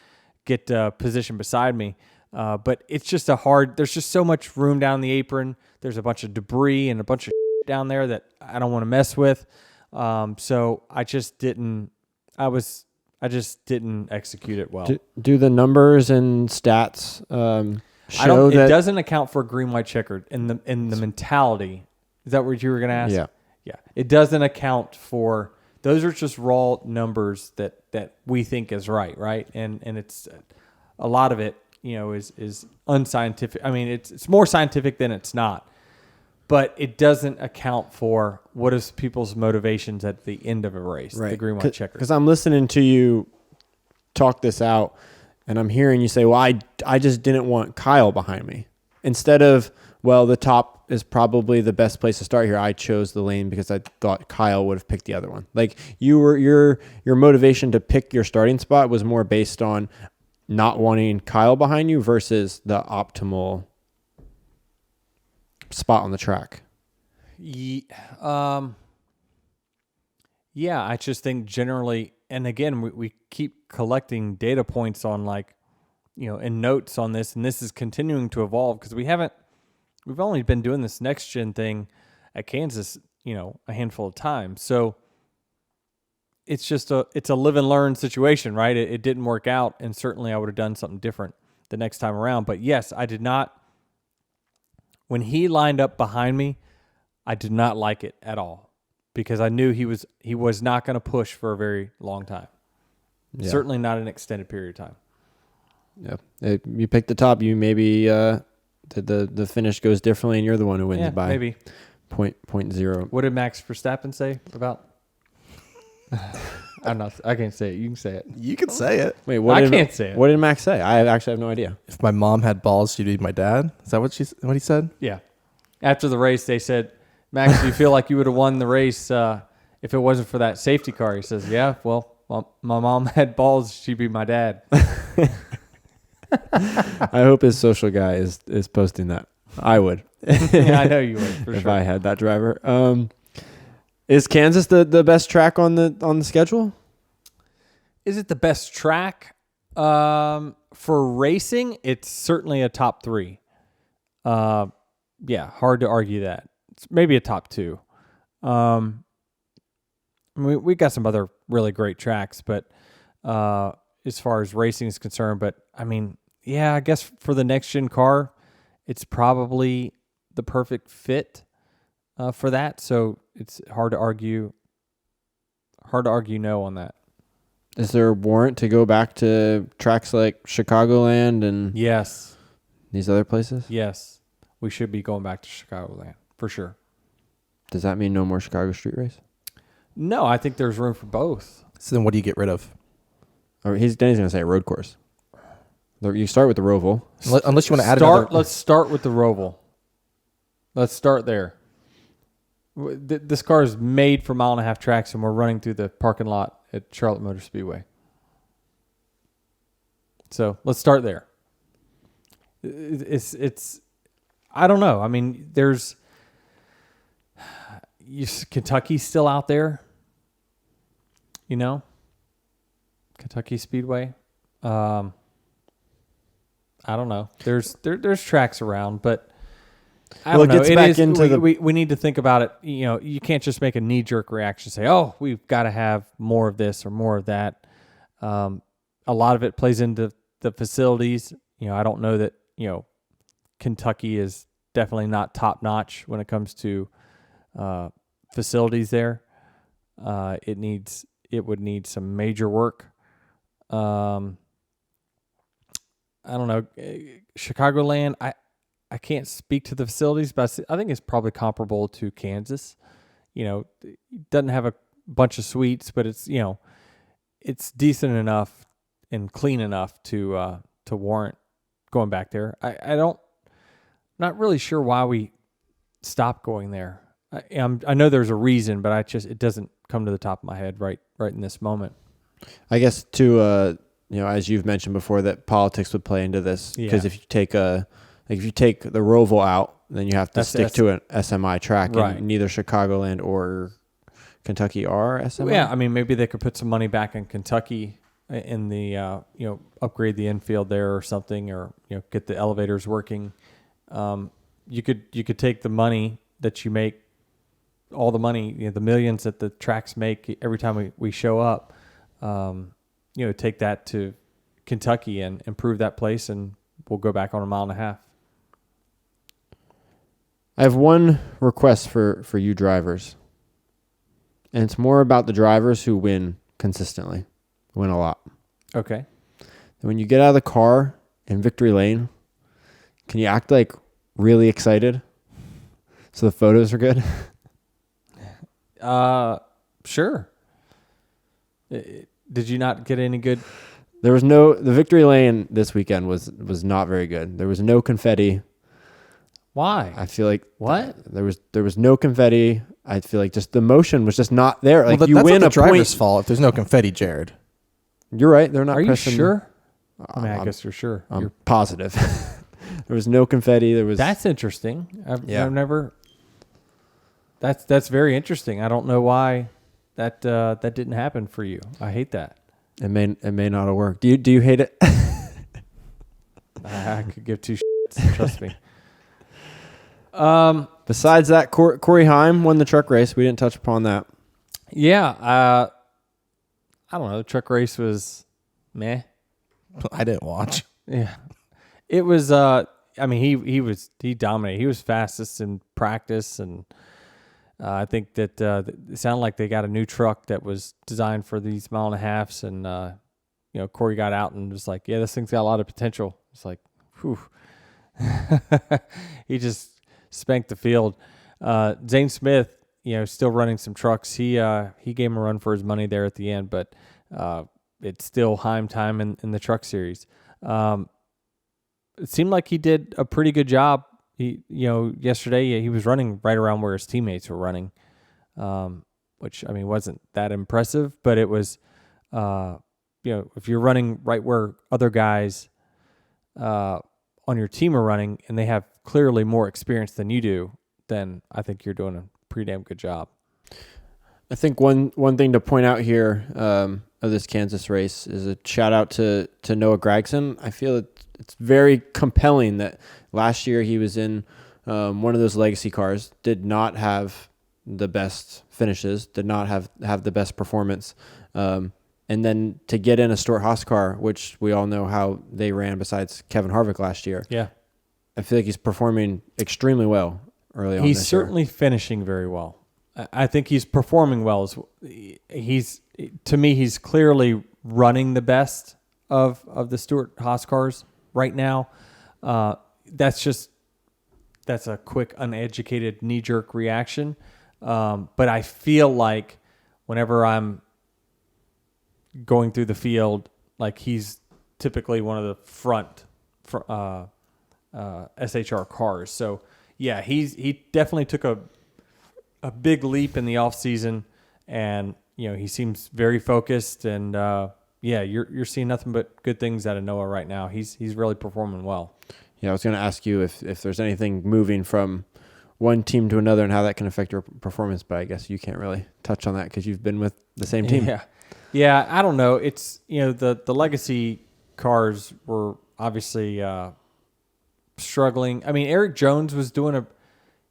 A: position beside me. But it's just there's just so much room down the apron. There's a bunch of debris and a bunch of down there that I don't want to mess with. So I just didn't, I I just didn't execute it well.
D: Do the numbers and stats show
A: it
D: that
A: doesn't account for green, white, checkered in the mentality. Is that what you were going to ask?
D: Yeah.
A: Yeah. It doesn't account for, those are just raw numbers that we think is right? And it's, a lot of it, is unscientific. I mean, it's more scientific than it's not. But it doesn't account for what is people's motivations at the end of a race, the green, white, checkered.
D: Because I'm listening to you talk this out, and I'm hearing you say, well, I just didn't want Kyle behind me. Instead of, well, the top is probably the best place to start here, I chose the lane because I thought Kyle would have picked the other one. Like your motivation to pick your starting spot was more based on not wanting Kyle behind you versus the optimal spot on the track.
A: Yeah, I just think generally, and again, we keep collecting data points on and notes on this, and this is continuing to evolve because we've only been doing this next gen thing at Kansas, a handful of times. So it's just it's a live and learn situation, right? It didn't work out, and certainly I would have done something different the next time around. But yes, I did not. When he lined up behind me, I did not like it at all because I knew he was not going to push for a very long time. Yeah. Certainly not an extended period of time.
D: Yeah, you pick the top, you maybe the finish goes differently, and you're the one who wins by
A: maybe
D: point zero.
A: What did Max Verstappen say about? I can't say it. You can say it.
B: You can say it.
D: Wait,
A: I can't say it.
D: What did Max say? I actually have no idea.
B: If my mom had balls, she'd be my dad. Is that what he said?
A: Yeah. After the race, they said, Max, do you feel like you would have won the race if it wasn't for that safety car? He says, yeah, well, my mom had balls. She'd be my dad.
D: I hope his social guy is posting that. I would.
A: Yeah, I know you would, for
D: if
A: sure.
D: I had that driver. Is Kansas the best track on the schedule?
A: Is it the best track? For racing, it's certainly a top 3. Yeah, hard to argue that. It's maybe a top 2. We got some other really great tracks, but as far as racing is concerned, but I mean, yeah, I guess for the next gen car, it's probably the perfect fit for that. So it's hard to argue no on that.
D: Is there a warrant to go back to tracks like Chicagoland and
A: yes,
D: these other places?
A: Yes, we should be going back to Chicagoland for sure.
D: Does that mean no more Chicago street race?
A: No, I think there's room for both.
B: So then what do you get rid of?
D: Denny's going to say road course. You start with the Roval.
B: Unless you want to add another.
A: Let's start with the Roval. Let's start there. This car is made for 1.5 mile tracks, and we're running through the parking lot at Charlotte Motor Speedway. So let's start there. It's I don't know. I mean, there's Kentucky's still out there. Kentucky Speedway. I don't know. There's tracks around, but I don't know. We need to think about it. You can't just make a knee-jerk reaction, say, "Oh, we've got to have more of this or more of that." A lot of it plays into the facilities. I don't know that Kentucky is definitely not top-notch when it comes to facilities there. It would need some major work. I don't know. Chicagoland, I can't speak to the facilities, but I think it's probably comparable to Kansas. It doesn't have a bunch of suites, but it's it's decent enough and clean enough to warrant going back there. Not really sure why we stopped going there. I know there's a reason, but it doesn't come to the top of my head right in this moment.
D: I guess too, as you've mentioned before, that politics would play into this because if you take the Roval out, then you have to stick to an SMI track,
A: right?
D: And neither Chicagoland or Kentucky are SMI.
A: Well, yeah, I mean, maybe they could put some money back in Kentucky in the upgrade the infield there or something, or get the elevators working. You could take the money that you make, all the money, the millions that the tracks make every time we show up, take that to Kentucky and improve that place, and we'll go back on a 1.5 miles.
D: I have one request for you drivers, and it's more about the drivers who win consistently, win a lot.
A: Okay.
D: When you get out of the car in victory lane, can you act like really excited so the photos are good?
A: Sure. Did you not get any good?
D: The victory lane this weekend was not very good. There was no confetti.
A: Why?
D: I feel like
A: what?
D: There was no confetti. I feel like just the motion was just not there. Like
B: well,
D: you
B: that's
D: win
B: not
D: a
B: the driver's
D: point.
B: fault if there's no confetti, Jared.
D: You're right. They're not.
A: Are you
D: pressing,
A: sure? I guess you're sure.
D: I'm
A: You're
D: positive. There was no confetti. There was.
A: That's interesting. I've
D: Yeah.
A: never. That's very interesting. I don't know why that didn't happen for you. I hate that.
D: It may not have worked. Do you hate it?
A: I could give two shits. Trust me.
D: Besides that, Corey Heim won the truck race. We didn't touch upon that.
A: Yeah. I don't know. The truck race was meh.
B: I didn't watch.
A: Yeah. It was. I mean, he dominated. He was fastest in practice, and I think that it sounded like they got a new truck that was designed for these 1.5 miles, and Corey got out and was like, "Yeah, this thing's got a lot of potential." It's like, whew. He just spanked the field. Zane Smith, still running some trucks. He gave him a run for his money there at the end, but it's still Heim time in the truck series. It seemed like he did a pretty good job. Yesterday he was running right around where his teammates were running, which I mean wasn't that impressive, but it was, if you're running right where other guys on your team are running and they have clearly more experience than you do, then I think you're doing a pretty damn good job.
D: I think one thing to point out here of this Kansas race is a shout out to Noah Gragson. I feel it's very compelling that last year he was in one of those legacy cars, did not have the best finishes, did not have the best performance, and then to get in a Stuart Haas car, which we all know how they ran besides Kevin Harvick last year.
A: Yeah.
D: I feel like he's performing extremely well early on.
A: He's certainly finishing very well. I think he's performing well. To me, he's clearly running the best of the Stuart Haas cars right now. That's a quick, uneducated, knee-jerk reaction. But I feel like whenever I'm going through the field, like he's typically one of the front SHR cars. So yeah, he definitely took a big leap in the off season, and he seems very focused, and you're seeing nothing but good things out of Noah right now. He's really performing well.
D: Yeah, I was going to ask you if there's anything moving from one team to another and how that can affect your performance, but I guess you can't really touch on that because you've been with the same team.
A: Yeah, I don't know. It's the legacy cars were obviously struggling. I mean, Eric Jones was doing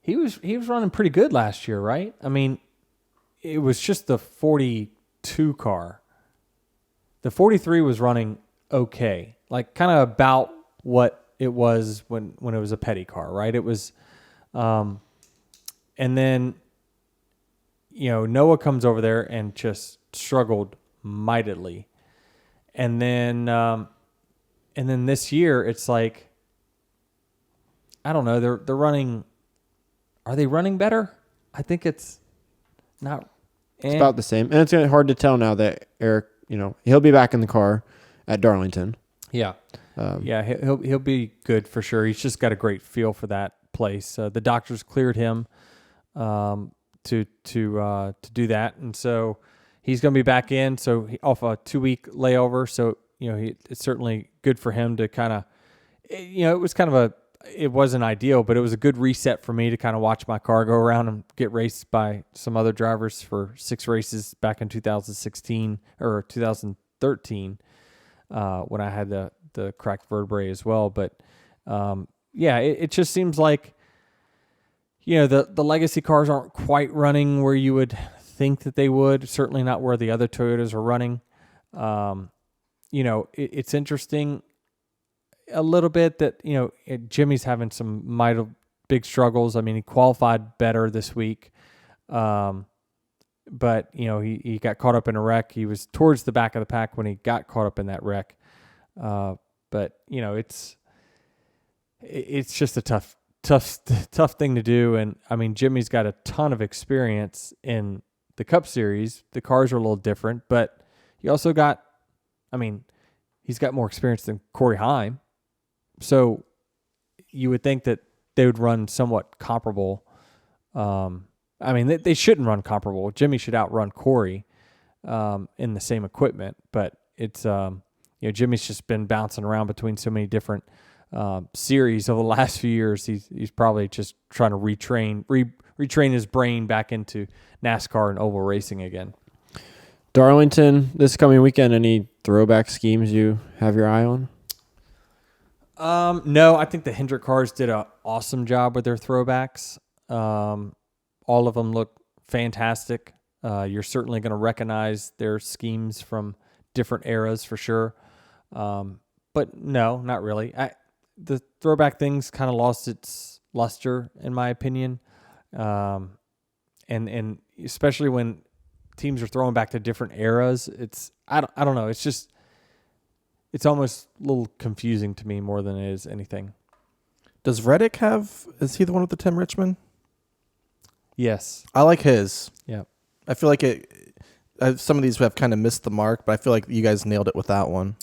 A: he was running pretty good last year, right? I mean, it was just the 42 car. The 43 was running okay, like kind of about what it was when it was a petty car, right? It was, and then Noah comes over there and just struggled mightily, and then this year it's like, I don't know, they're running. Are they running better? I think it's not.
D: It's about the same. And it's hard to tell now that Eric, he'll be back in the car at Darlington.
A: Yeah. He'll be good for sure. He's just got a great feel for that place. The doctors cleared him to do that, and so he's going to be back in. So off a 2-week layover. So it's certainly good for him to kind of, it wasn't ideal, but it was a good reset for me to kind of watch my car go around and get raced by some other drivers for 6 races back in 2016 or 2013 when I had the cracked vertebrae as well. But it just seems like the legacy cars aren't quite running where you would think that they would. Certainly not where the other Toyotas are running. it's interesting a little bit that, Jimmy's having some mighty big struggles. I mean, he qualified better this week. But, he got caught up in a wreck. He was towards the back of the pack when he got caught up in that wreck. But, it's just a tough thing to do. And, I mean, Jimmy's got a ton of experience in the Cup Series. The cars are a little different, but he also got, he's got more experience than Corey Heim. So you would think that they would run somewhat comparable. They shouldn't run comparable. Jimmy should outrun Corey in the same equipment, but it's Jimmy's just been bouncing around between so many different series over the last few years. He's probably just trying to retrain his brain back into NASCAR and oval racing again.
D: Darlington this coming weekend. Any throwback schemes you have your eye on?
A: No, I think the Hendrick cars did an awesome job with their throwbacks. All of them look fantastic. You're certainly going to recognize their schemes from different eras for sure. But no, not really. The throwback things kind of lost its luster, in my opinion. And especially when teams are throwing back to different eras, I don't know. It's almost a little confusing to me more than it is anything.
B: Does Reddick is he the one with the Tim Richmond?
A: Yes.
B: I like his.
A: Yeah.
B: I feel like some of these have kind of missed the mark, but I feel like you guys nailed it with that one.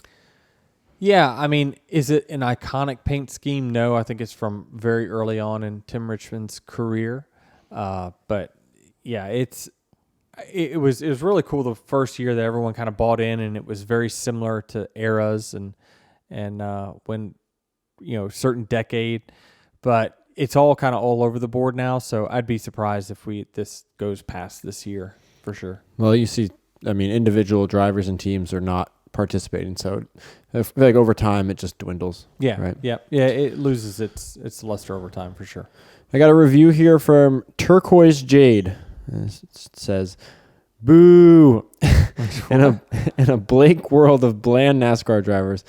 A: Yeah, is it an iconic paint scheme? No, I think it's from very early on in Tim Richmond's career. But yeah, it was really cool the first year that everyone kind of bought in, and it was very similar to eras and when certain decade, but it's all kind of all over the board now. So I'd be surprised if this goes past this year for sure.
D: Well, you see, individual drivers and teams are not participating, so I feel like over time it just dwindles.
A: Yeah,
D: right.
A: Yeah. It loses its luster over time for sure.
D: I got a review here from Turquoise Jade. It says, "Boo!" in a blank world of bland NASCAR drivers,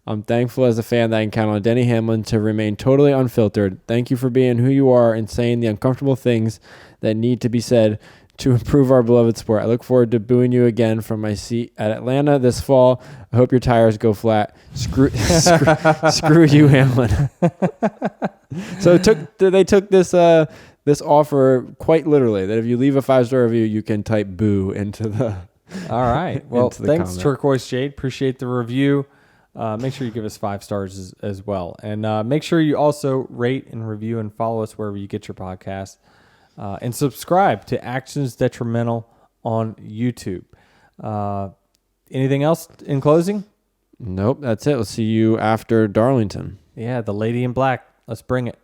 D: I'm thankful as a fan that I can count on Denny Hamlin to remain totally unfiltered. Thank you for being who you are and saying the uncomfortable things that need to be said to improve our beloved sport. I look forward to booing you again from my seat at Atlanta this fall. I hope your tires go flat. Screw you, Hamlin. So they took this offer quite literally, that if you leave a 5-star review, you can type boo into the.
A: All right. Well, thanks,
D: comment.
A: Turquoise Jade. Appreciate the review. Make sure you give us 5 stars as well. And make sure you also rate and review and follow us wherever you get your podcast. And subscribe to Actions Detrimental on YouTube. Anything else in closing?
D: Nope, that's it. We'll see you after Darlington.
A: Yeah, the Lady in Black. Let's bring it.